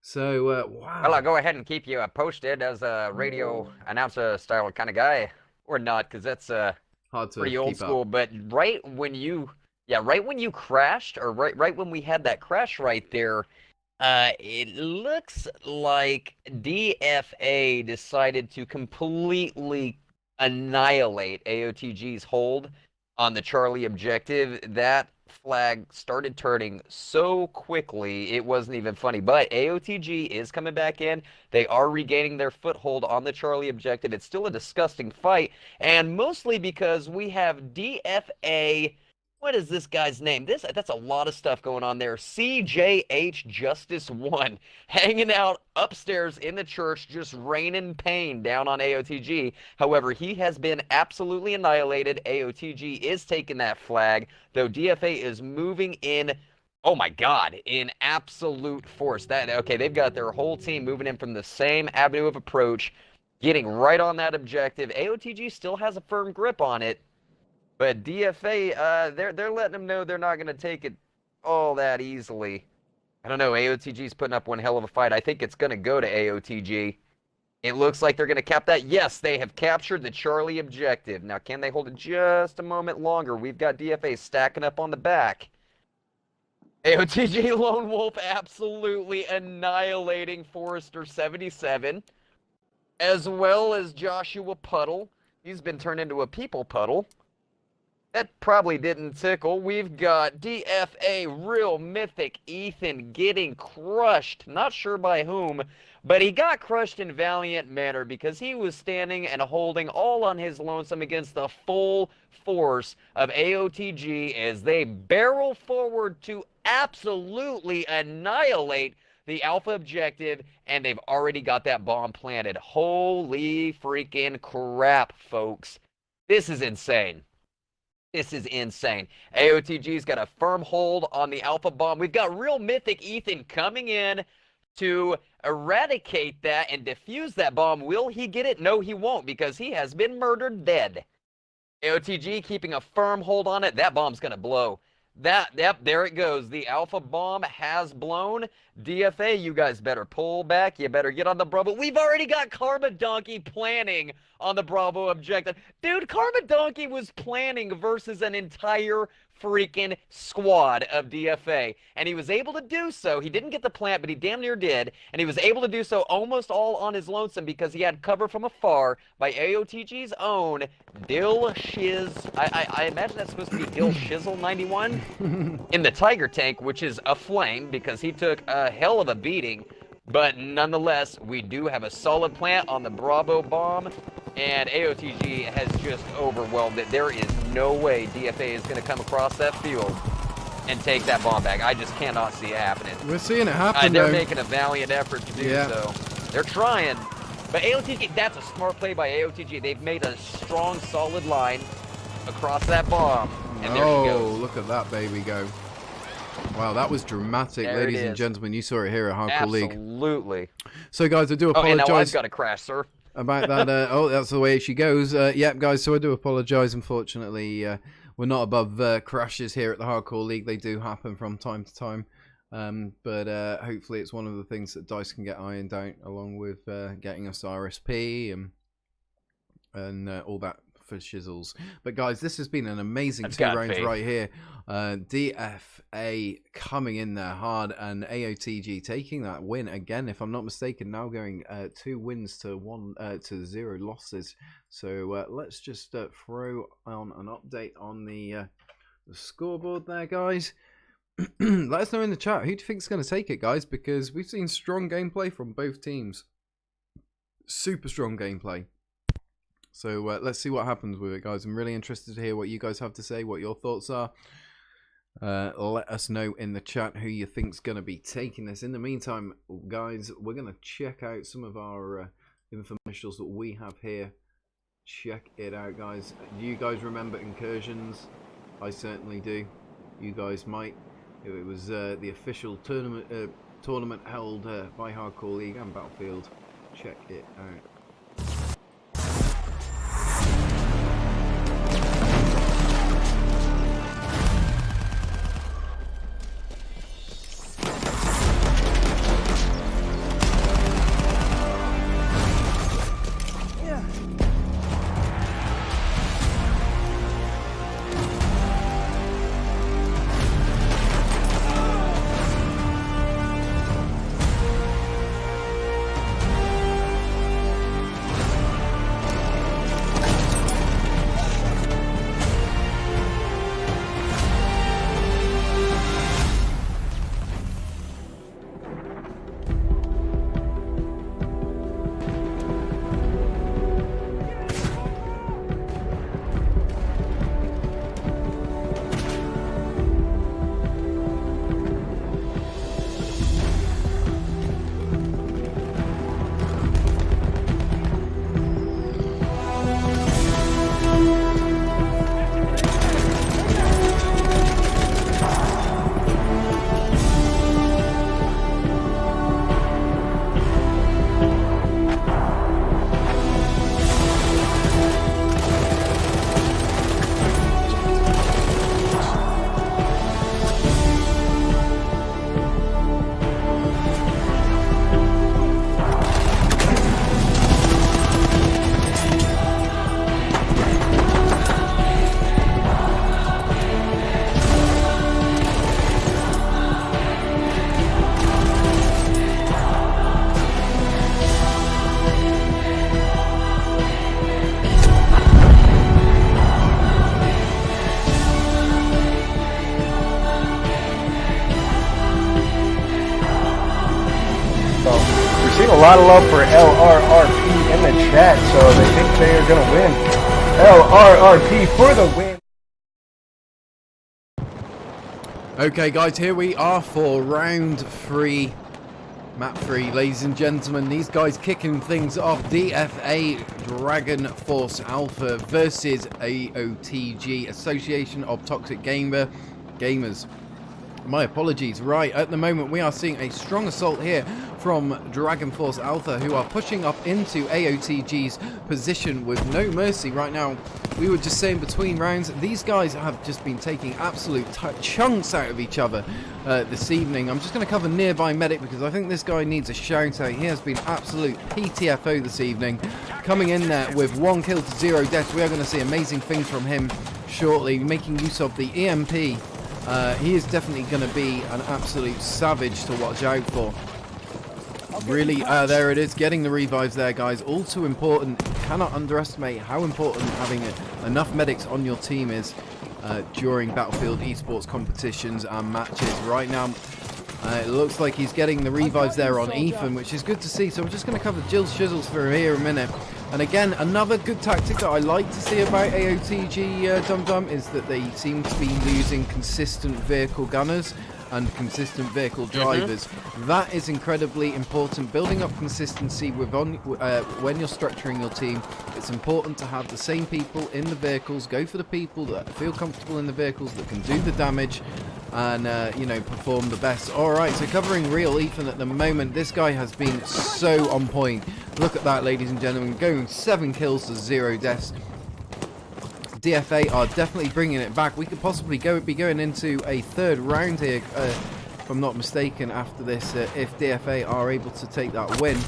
So, wow. Well, I'll go ahead and keep you posted as a radio announcer style kind of guy, or not, because that's Hard to pretty old keep up. school. But right when you crashed, or right when we had that crash right there, it looks like DFA decided to completely annihilate AOTG's hold on the Charlie Objective. That flag started turning so quickly it wasn't even funny. But AOTG is coming back in. They are regaining their foothold on the Charlie Objective. It's still a disgusting fight, and mostly because we have DFA. What is this guy's name? That's a lot of stuff going on there. CJH Justice 1 hanging out upstairs in the church, just raining pain down on AOTG. However, he has been absolutely annihilated. AOTG is taking that flag, though DFA is moving in, oh my god, in absolute force. Okay, they've got their whole team moving in from the same avenue of approach, getting right on that objective. AOTG still has a firm grip on it. But DFA, they're letting them know they're not going to take it all that easily. I don't know, AOTG's putting up one hell of a fight. I think it's going to go to AOTG. It looks like they're going to cap that. Yes, they have captured the Charlie Objective. Now, can they hold it just a moment longer? We've got DFA stacking up on the back. AOTG Lone Wolf absolutely annihilating Forrester 77, as well as Joshua Puddle. He's been turned into a people puddle. That probably didn't tickle. We've got DFA Real Mythic Ethan getting crushed. Not sure by whom, but he got crushed in valiant manner because he was standing and holding all on his lonesome against the full force of AOTG as they barrel forward to absolutely annihilate the Alpha Objective, and they've already got that bomb planted. Holy freaking crap, folks. This is insane. This is insane. AOTG's got a firm hold on the Alpha Bomb. We've got Real Mythic Ethan coming in to eradicate that and defuse that bomb. Will he get it? No, he won't, because he has been murdered dead. AOTG keeping a firm hold on it. That bomb's going to blow. Yep, there it goes. The Alpha Bomb has blown. DFA, you guys better pull back. You better get on the Bravo. We've already got Karma Donkey planning on the Bravo Objective. Dude, Karma Donkey was planning versus an entire freaking squad of DFA. And he was able to do so. He didn't get the plant, but he damn near did. And he was able to do so almost all on his lonesome because he had cover from afar by AOTG's own Dill Shiz. I imagine that's supposed to be Dill Shizzle 91 in the Tiger Tank, which is a flame because he took a hell of a beating. But nonetheless, we do have a solid plant on the Bravo Bomb, and AOTG has just overwhelmed it. There is no way DFA is going to come across that field and take that bomb back. I just cannot see it happening. We're seeing it happen, They're though. making a valiant effort to do Yeah. so. They're trying. But AOTG, that's a smart play by AOTG. They've made a strong, solid line across that bomb. And there she goes. Look at that baby go. Wow, that was dramatic, There it ladies and is. gentlemen. You saw it here at Hardcore League. Absolutely. So, guys, I do Oh, and now I've apologize got to crash, sir. about that. Oh, that's the way she goes. Yep, guys, so I do apologize. Unfortunately, we're not above crashes here at the Hardcore League. They do happen from time to time. But hopefully it's one of the things that DICE can get ironed out, along with getting us RSP and all that for shizzles. But guys, this has been an amazing I've 2 got rounds faith. right here. DFA coming in there hard, and AOTG taking that win again, if I'm not mistaken, now going 2 wins to 0 losses. So let's just throw on an update on the scoreboard there, guys. Let us know in the chat, who do you think is going to take it, guys? Because we've seen strong gameplay from both teams. Super strong gameplay. So let's see what happens with it, guys. I'm really interested to hear what you guys have to say, what your thoughts are. Let us know in the chat who you think's going to be taking this. In the meantime, guys, we're going to check out some of our infomercials that we have here. Check it out, guys. Do you guys remember Incursions? I certainly do. You guys might. It was the official tournament held by Hardcore League and Battlefield. Check it out. We've seen a lot of love for LRRP in the chat, so they think they are going to win. LRRP for the win. Okay, guys, here we are for round 3, map 3, ladies and gentlemen. These guys kicking things off. DFA Dragon Force Alpha versus AOTG, Association of Toxic Gamers. My apologies. Right, at the moment we are seeing a strong assault here from Dragon Force Alpha, who are pushing up into AOTG's position with no mercy right now. We were just saying between rounds, these guys have just been taking absolute chunks out of each other this evening. I'm just going to cover Nearby Medic because I think this guy needs a shout out. He has been absolute PTFO this evening, coming in there with 1 kill to 0 deaths. We are going to see amazing things from him shortly, making use of the EMP. He is definitely going to be an absolute savage to watch out for. Really, there it is, getting the revives there, guys. All too important. Cannot underestimate how important having enough medics on your team is during Battlefield esports competitions and matches. Right now, it looks like he's getting the revives there on Ethan, which is good to see. So we're just going to cover Jill's Shizzles for here in a minute. And again, another good tactic that I like to see about AOTG Dum Dum is that they seem to be using consistent vehicle gunners. and consistent vehicle drivers. That is incredibly important. Building up consistency when you're structuring your team, it's important to have the same people in the vehicles. Go for the people that feel comfortable in the vehicles, that can do the damage, and you know, perform the best. Alright, so covering Real Ethan at the moment, this guy has been so on point. Look at that, ladies and gentlemen, going 7 kills to 0 deaths. DFA are definitely bringing it back. We could possibly be going into a 3rd round here, if I'm not mistaken, after this, if DFA are able to take that win.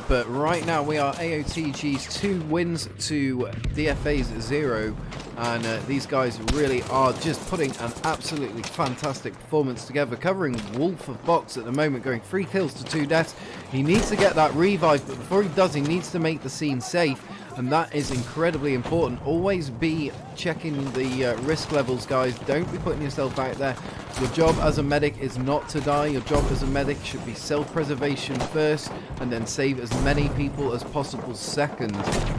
But right now we are AOTG's 2 wins to DFA's 0, and these guys really are just putting an absolutely fantastic performance together. Covering Wolf of Box at the moment, going 3 kills to 2 deaths. He needs to get that revive, but before he does, he needs to make the scene safe. And that is incredibly important. Always be checking the risk levels, guys. Don't be putting yourself out there. Your job as a medic is not to die. Your job as a medic should be self-preservation first, and then save as many people as possible second.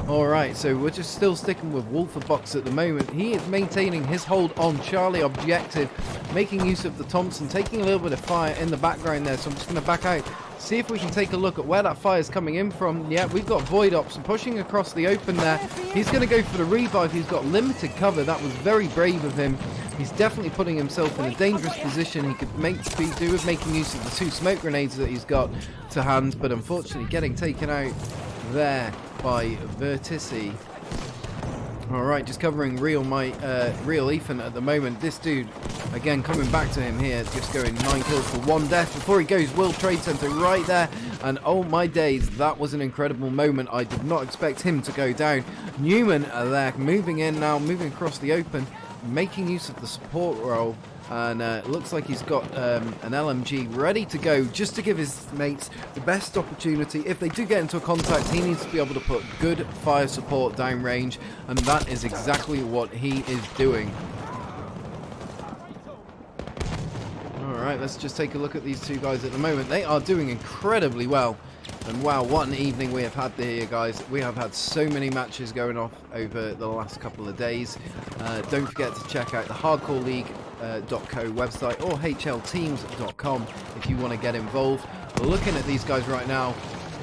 Alright, so we're just still sticking with Wolf of Box at the moment. He is maintaining his hold on Charlie objective, making use of the Thompson, taking a little bit of fire in the background there. So I'm just going to back out. See if we can take a look at where that fire is coming in from. Yeah, we've got Void Ops pushing across the open there. He's going to go for the revive. He's got limited cover. That was very brave of him. He's definitely putting himself in a dangerous position. He could do with making use of the 2 smoke grenades that he's got to hand, but unfortunately getting taken out there by Vertici. Alright, just covering Real Ethan at the moment. This dude, again, coming back to him here, just going 9 kills for 1 death. Before he goes, World Trade Center right there. And oh my days, that was an incredible moment. I did not expect him to go down. Newman there, moving in now, moving across the open, making use of the support role. And it looks like he's got an LMG ready to go, just to give his mates the best opportunity. If they do get into a contact, he needs to be able to put good fire support down range, and that is exactly what he is doing. Alright, let's just take a look at these 2 guys at the moment. They are doing incredibly well. And wow, what an evening we have had here, guys. We have had so many matches going off over the last couple of days. Don't forget to check out the Hardcore League.co website or hlteams.com if you want to get involved. We're looking at these guys right now.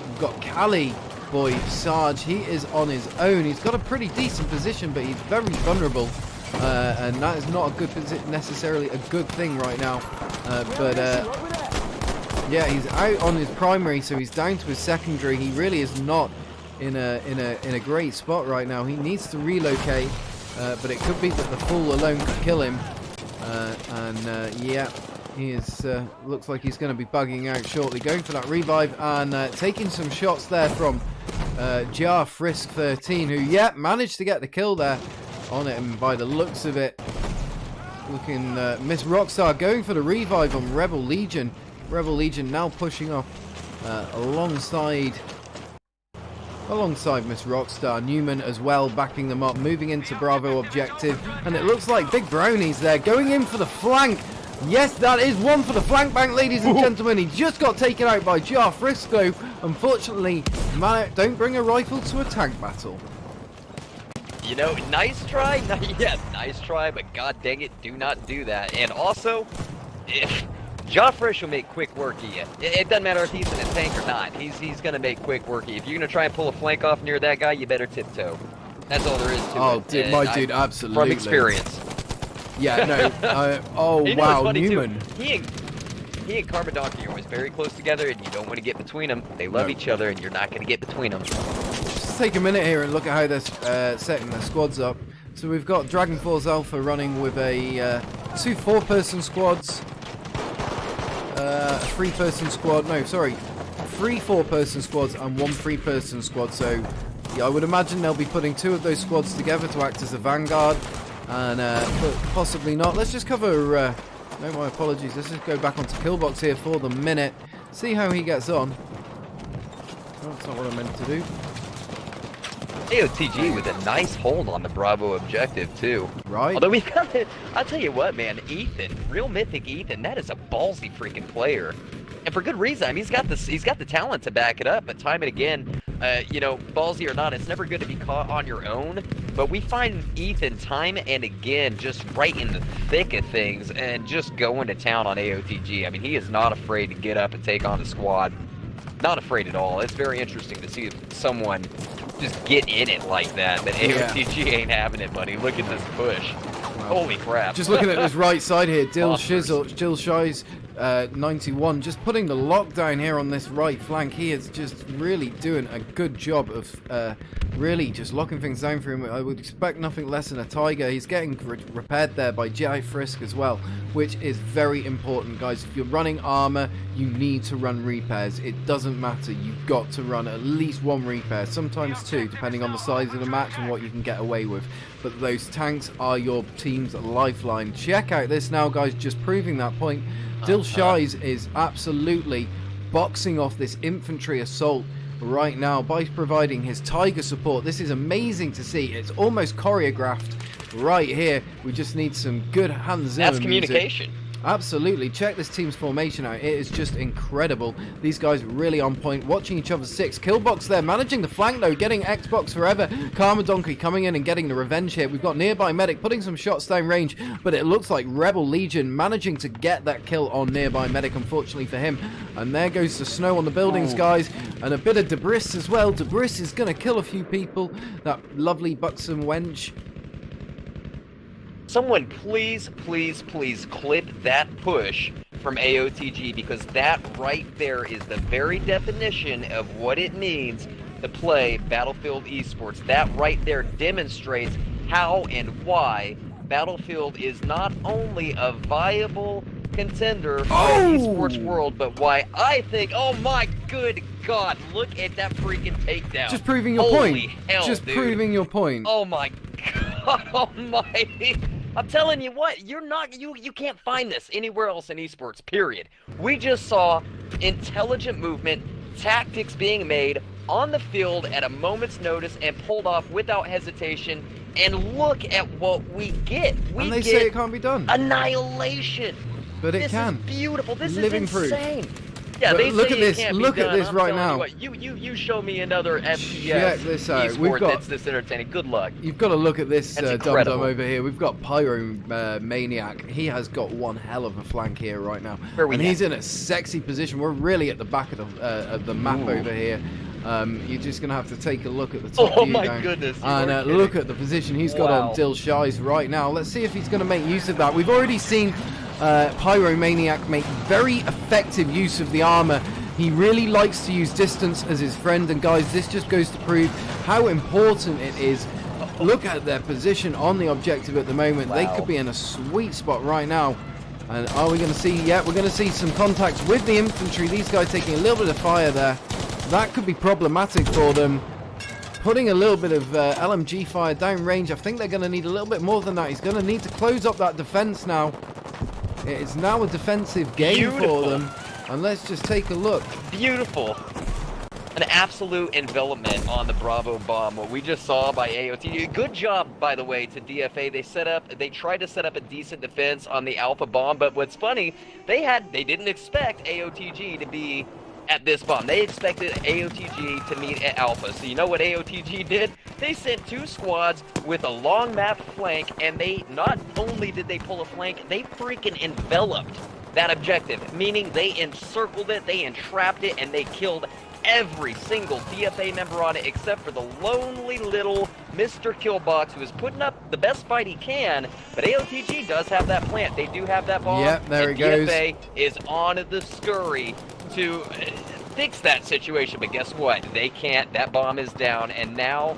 We've got Cali boy Sarge. He is on his own. He's got a pretty decent position, but he's very vulnerable. And that is not a good necessarily a good thing right now. Yeah, he's out on his primary, so he's down to his secondary. He really is not in a great spot right now. He needs to relocate, but it could be that the fool alone could kill him. Yeah, he is. Looks like he's going to be bugging out shortly. Going for that revive and taking some shots there from Jar Frisk 13, who managed to get the kill there on him by the looks of it. Looking Miss Rockstar going for the revive on Rebel Legion. Rebel Legion now pushing off alongside Miss Rockstar. Newman as well backing them up, moving into Bravo objective, and it looks like Big Brownie's there going in for the flank. Yes, that is one for the flank bank, ladies and gentlemen. He just got taken out by Jar Frisco. Unfortunately, don't bring a rifle to a tank battle. You know, nice try. Yeah, nice try, but god dang it, do not do that. And also, if Joffresh will make quick work of you. It doesn't matter if he's in a tank or not. He's gonna make quick work of you. If you're gonna try and pull a flank off near that guy, you better tiptoe. That's all there is to it. Oh, dude, my dude, absolutely. From experience. Yeah, no. Oh, wow, Newman. Too, he and Carbon Donkey are always very close together, and you don't want to get between them. They love each other, and you're not going to get between them. Just take a minute here and look at how they're setting their squads up. So we've got Dragon Force Alpha running with a 2 4-person squads, a 3-person squad. No, sorry, 3 4-person squads and 1 3-person squad. So yeah, I would imagine they'll be putting 2 of those squads together to act as a vanguard, and but possibly not. Let's just cover. No, my apologies. Let's just go back onto Killbox here for the minute. See how he gets on. Oh, that's not what I meant to do. AOTG with a nice hold on the Bravo objective too. Right. Although we've got it, I'll tell you what, man, Ethan, real mythic Ethan, that is a ballsy freaking player, and for good reason. I mean, he's got the talent to back it up. But time and again, you know, ballsy or not, it's never good to be caught on your own. But we find Ethan time and again just right in the thick of things and just going to town on AOTG. I mean, he is not afraid to get up and take on the squad. Not afraid at all. It's very interesting to see someone just get in it like that. But AOTG ain't having it, buddy. Look at this push. Holy crap. Just looking at this right side here, Jill Monsters. Shies 91, just putting the lockdown here on this right flank. He is just really doing a good job of really just locking things down for him. I would expect nothing less than a Tiger. He's getting repaired there by G.I. Frisk as well, which is very important, guys. If you're running armor, you need to run repairs. It doesn't matter. You've got to run at least one repair, sometimes two, depending on the size of the match and what you can get away with. But those tanks are your team's lifeline. Check out this now, guys, just proving that point. Dill Shies is absolutely boxing off this infantry assault right now by providing his Tiger support. This is amazing to see. It's almost choreographed right here. We just need some good Hans Zimmer That's communication. music. Absolutely. Check this team's formation out. It is just incredible. These guys really on point, watching each other's six. Killbox there, managing the flank though, getting Xbox forever. Karma Donkey coming in and getting the revenge here. We've got Nearby Medic putting some shots down range, but it looks like Rebel Legion managing to get that kill on Nearby Medic, unfortunately for him. And there goes the snow on the buildings, guys, and a bit of Debris as well. Debris is going to kill a few people. That lovely buxom wench. Someone please, please, please clip that push from AOTG, because that right there is the very definition of what it means to play Battlefield eSports. That right there demonstrates how and why Battlefield is not only a viable contender for the esports world, but why I think, oh my good God, look at that freaking takedown. Just proving your Holy point. Hell, Just dude. proving your point. Oh my God almighty. I'm telling you what, you can't find this anywhere else in esports, period. We just saw intelligent movement, tactics being made on the field at a moment's notice and pulled off without hesitation, and look at what we get. And they say it can't be done. Annihilation. But it can. This is beautiful. This Living is proof. insane. Yeah, But they look say at this. it can't be Look at done. this I'm right telling now. You, what, you show me another FPS Check this out. We've esport got- that's this entertaining. Good luck. You've got to look at this That's dum-dum incredible. over here. We've got Pyro Maniac. He has got one hell of a flank here right now. Where are we and at? he's in a sexy position. We're really at the back of the map Ooh. over here. You're just going to have to take a look at the top Oh view my down. goodness, you And are look kidding. at the position he's got Wow. on Dill Shies right now. Let's see if he's going to make use of that. We've already seen Pyro Maniac make very effective use of the armor. He really likes to use distance as his friend, and guys, this just goes to prove how important it is. Look at their position on the objective at the moment. They Wow. could be in a sweet spot right now. And are we going to see? Yeah, we're going to see some contacts with the infantry. These guys taking a little bit of fire there. That could be problematic for them. Putting a little bit of LMG fire down range. I think they're going to need a little bit more than that. He's going to need to close up that defense now. It is now a defensive game Beautiful. for them. And let's just take a look. Beautiful. An absolute envelopment on the Bravo bomb. What we just saw by AOT. Good job, by the way, to DFA. They tried to set up a decent defense on the Alpha bomb, but what's funny, they didn't expect AOTG to be at this bomb. They expected AOTG to meet at Alpha. So you know what AOTG did? They sent two squads with a long map flank, and they not only did they pull a flank, they freaking enveloped that objective, meaning they encircled it, they entrapped it, and they killed every single DFA member on it except for the lonely little Mr. Killbox, who is putting up the best fight he can. But AOTG does have that plant. They do have that bomb. Yep, there and it goes. DFA is on the scurry to fix that situation. But guess what? They can't. That bomb is down, and now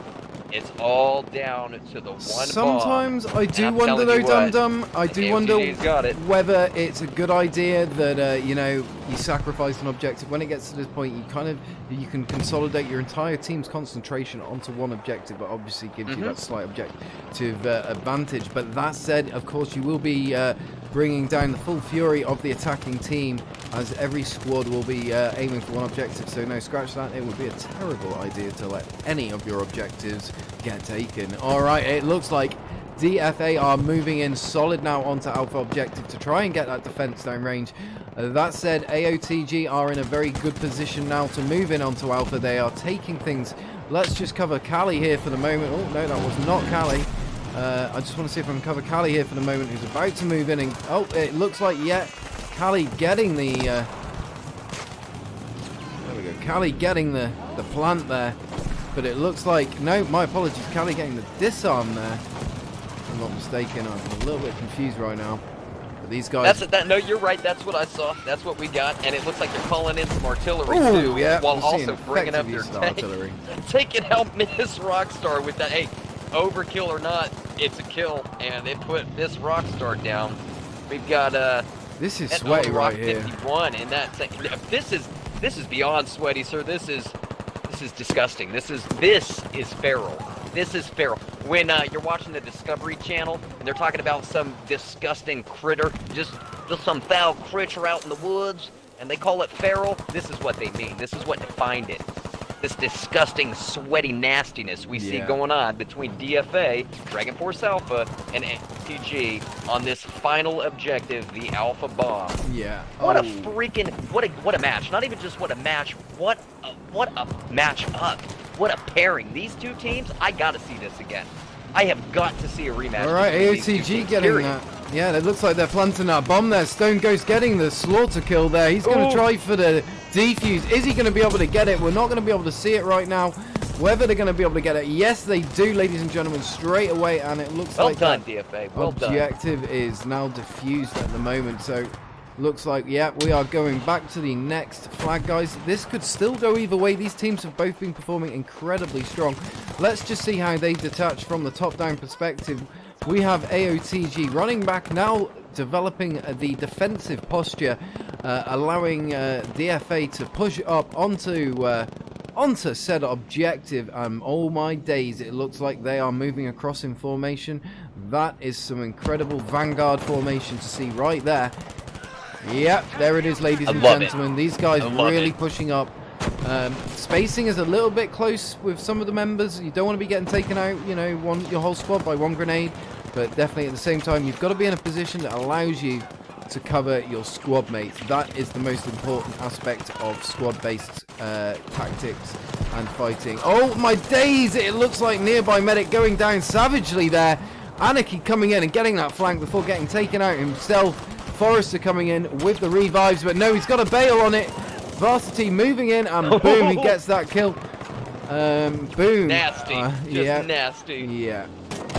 it's all down to the one Sometimes bomb. I do I'm wonder telling though, you what, Dum Dum. I do wonder AOTG's got it. whether it's a good idea that you know, you sacrifice an objective. When it gets to this point, you can consolidate your entire team's concentration onto one objective, but obviously gives you that slight objective advantage. But that said, of course, you will be bringing down the full fury of the attacking team, as every squad will be aiming for one objective. So no, scratch that. It would be a terrible idea to let any of your objectives get taken. All right, it looks like DFA are moving in solid now onto Alpha objective to try and get that defense down range. That said, AOTG are in a very good position now to move in onto Alpha. They are taking things Let's just cover Callie here for the moment. Oh, no, that was not Callie. I just want to see if I can cover Callie here for the moment, who's about to move in. And, oh, it looks like, yeah, Callie getting the... there we go. Callie getting the plant there. But it looks like... No, my apologies. Callie getting the disarm there. If I'm not mistaken. I'm a little bit confused right now. But these guys... No, you're right. That's what I saw. That's what we got. And it looks like they're calling in some artillery, Ooh, too. yeah, while we're also seeing bringing up effective their use of tank. artillery. Taking out Miss Rockstar with that. Hey, overkill or not, it's a kill. And they put Miss Rockstar down. We've got... This is sweaty right here. 51 in that tank. This is beyond sweaty, sir. This is disgusting. This is feral. This is feral. When you're watching the Discovery Channel and they're talking about some disgusting critter, just some foul creature out in the woods, and they call it feral, this is what they mean. This is what defined it. This disgusting, sweaty nastiness we see going on between DFA, Dragon Force Alpha, and AOTG on this final objective, the Alpha Bomb. Yeah. What a freaking what a match! Not even just what a match. What a match up. What a pairing. These two teams. I gotta see this again. I have got to see a rematch. All right, between these two AOTG teams, getting period. that. Yeah, it looks like they're planting that bomb there. Stone Ghost getting the slaughter kill there. He's going to try for the defuse. Is he going to be able to get it? We're not going to be able to see it right now. Whether they're going to be able to get it. Yes, they do, ladies and gentlemen, straight away. And it looks like well done, DFA. Well done. Objective is now diffused at the moment. So looks like, yeah, we are going back to the next flag, guys. This could still go either way. These teams have both been performing incredibly strong. Let's just see how they detach from the top-down perspective. We have AOTG running back now, developing the defensive posture, allowing DFA to push up onto said objective. Oh my days, it looks like they are moving across in formation. That is some incredible Vanguard formation to see right there. Yep, there it is, ladies and gentlemen. These guys really pushing up. Spacing is a little bit close with some of the members. You don't want to be getting taken out, you know, your whole squad by one grenade. But definitely at the same time, you've got to be in a position that allows you to cover your squad mates. That is the most important aspect of squad-based tactics and fighting. Oh my days! It looks like nearby medic going down savagely there. Anarchy coming in and getting that flank before getting taken out himself. Forrester coming in with the revives, but no, he's got a bail on it. Varsity moving in, and boom, he gets that kill. Boom. Nasty. Just nasty. Yeah.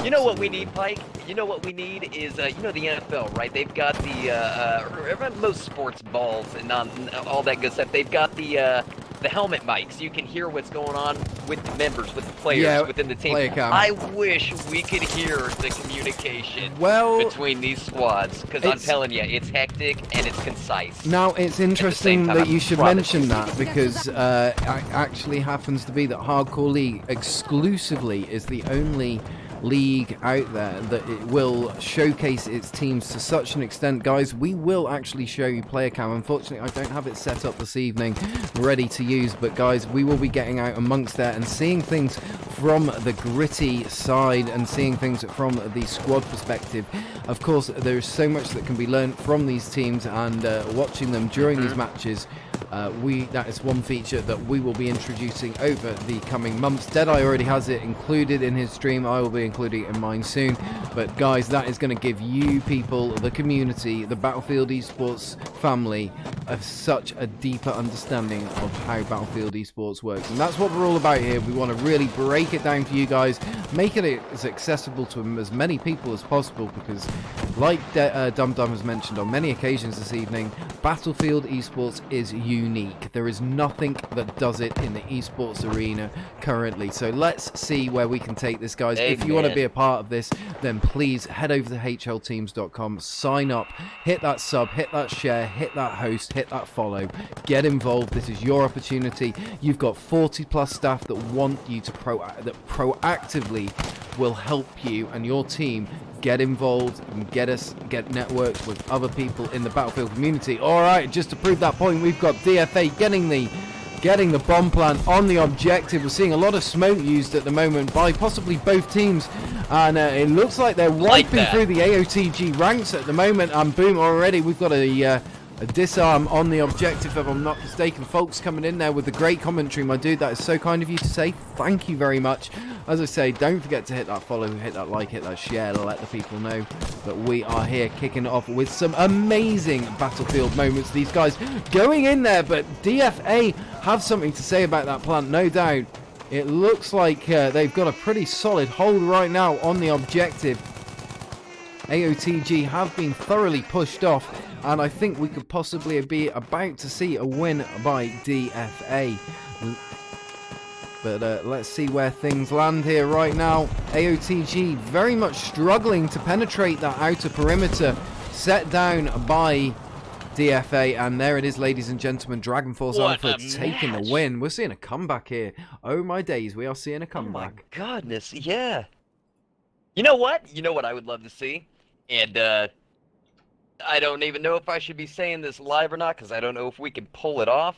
You know what we need, Pike? You know what we need is, you know the NFL, right? They've got the, most sports balls and all that good stuff. They've got the helmet mics. You can hear what's going on with the members, with the players, within the team. I wish we could hear the communication between these squads, because I'm telling you, it's hectic and it's concise. Now, it's interesting that you should mention that, because it actually happens to be that Hardcore League exclusively is the only league out there that it will showcase its teams to such an extent. Guys, we will actually show you player cam. Unfortunately, I don't have it set up this evening ready to use, but guys, we will be getting out amongst there and seeing things from the gritty side and seeing things from the squad perspective. Of course, there is so much that can be learned from these teams, and watching them during these matches, that is one feature that we will be introducing over the coming months. Deadeye already has it included in his stream. I will be including it in mine soon. But guys, that is going to give you people, the community, the Battlefield Esports family, such a deeper understanding of how Battlefield Esports works. And that's what we're all about here. We want to really break it down for you guys, make it as accessible to as many people as possible, because like Dum Dum has mentioned on many occasions this evening, Battlefield Esports is unique. There is nothing that does it in the esports arena currently. So let's see where we can take this, guys. If you want to be a part of this, then please head over to hlteams.com, sign up, hit that sub, hit that share, hit that host, hit that follow, get involved. This is your opportunity. You've got 40 plus staff that want you to proactively will help you and your team get involved and get networks with other people in the Battlefield community. All right, just to prove that point, we've got DFA getting the bomb plant on the objective. We're seeing a lot of smoke used at the moment by possibly both teams, and it looks like they're wiping through the AOTG ranks at the moment. And boom, already we've got a A disarm on the objective, if I'm not mistaken. Folks coming in there with the great commentary, my dude. That is so kind of you to say. Thank you very much. As I say, don't forget to hit that follow, hit that like, hit that share, let the people know that we are here kicking it off with some amazing Battlefield moments. These guys going in there, but DFA have something to say about that plant, no doubt. It looks like they've got a pretty solid hold right now on the objective. AOTG have been thoroughly pushed off, and I think we could possibly be about to see a win by DFA. But let's see where things land here right now. AOTG very much struggling to penetrate that outer perimeter, set down by DFA, and there it is, ladies and gentlemen. Dragon Force Alpha taking the win. We're seeing a comeback here. Oh my days, we are seeing a comeback. Oh my goodness, yeah. You know what? You know what I would love to see? And I don't even know if I should be saying this live or not, because I don't know if we can pull it off.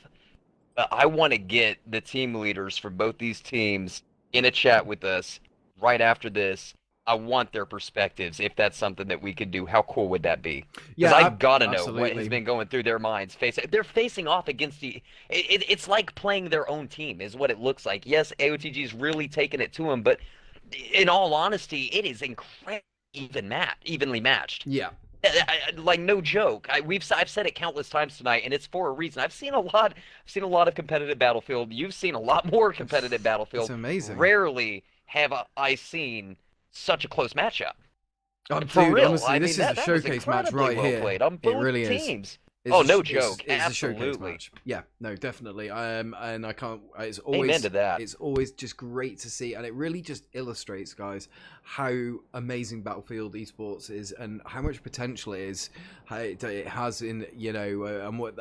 But I want to get the team leaders for both these teams in a chat with us right after this. I want their perspectives, if that's something that we could do. How cool would that be? Because I gotta know what has been going through their minds. They're facing off against the... It's like playing their own team, is what it looks like. Yes, AOTG's really taking it to them, but in all honesty, it is incredibly evenly matched. Yeah. Like, no joke. I've said it countless times tonight, and it's for a reason. I've seen a lot of competitive Battlefield. You've seen a lot more competitive Battlefield. It's amazing. Rarely have I seen such a close matchup. For real, honestly, this is a showcase match right here. On both it really teams. is. No joke. It's Absolutely. a showcase match. Yeah, no, definitely. And I can't. It's Amen always to that. It's always just great to see, and it really just illustrates, guys, how amazing Battlefield esports is, and how much potential it is. How it has in, and what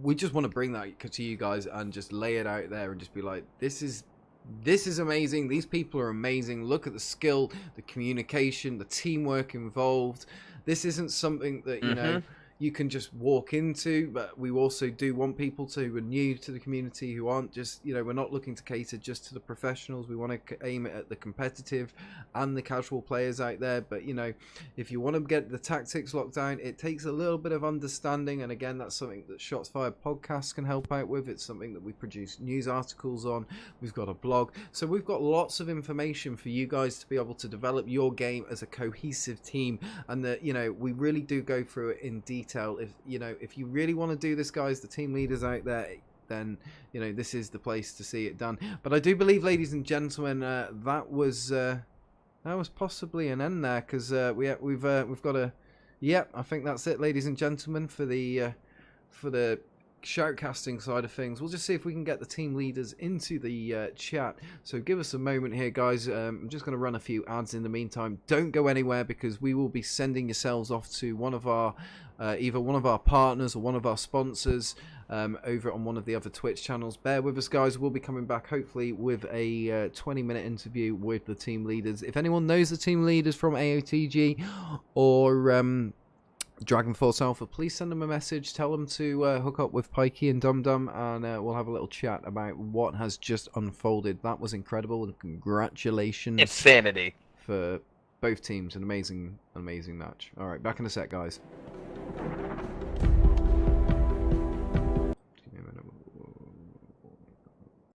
we just want to bring that to you guys and just lay it out there and just be like, this is amazing. These people are amazing. Look at the skill, the communication, the teamwork involved. This isn't something that you can just walk into, but we also do want people who are new to the community, who aren't just, we're not looking to cater just to the professionals. We want to aim it at the competitive and the casual players out there. But if you want to get the tactics locked down, it takes a little bit of understanding, and again, that's something that Shots Fired podcast can help out with. It's something that we produce news articles on. We've got a blog, so we've got lots of information for you guys to be able to develop your game as a cohesive team, and that we really do go through it in detail. If you really want to do this, guys, the team leaders out there, then this is the place to see it done. But I do believe, ladies and gentlemen, that was possibly an end there, because we've got a I think that's it, ladies and gentlemen, for the shoutcasting side of things. We'll just see if we can get the team leaders into the chat. So give us a moment here, guys. I'm just going to run a few ads in the meantime. Don't go anywhere, because we will be sending yourselves off to one of our either one of our partners or one of our sponsors over on one of the other Twitch channels. Bear with us, guys. We'll be coming back hopefully with a 20-minute interview with the team leaders. If anyone knows the team leaders from AOTG or Dragon Force Alpha, please send them a message. Tell them to hook up with Pikey and Dum Dum, and we'll have a little chat about what has just unfolded. That was incredible, and congratulations. Insanity. For both teams. An amazing match. All right, back in a sec, guys.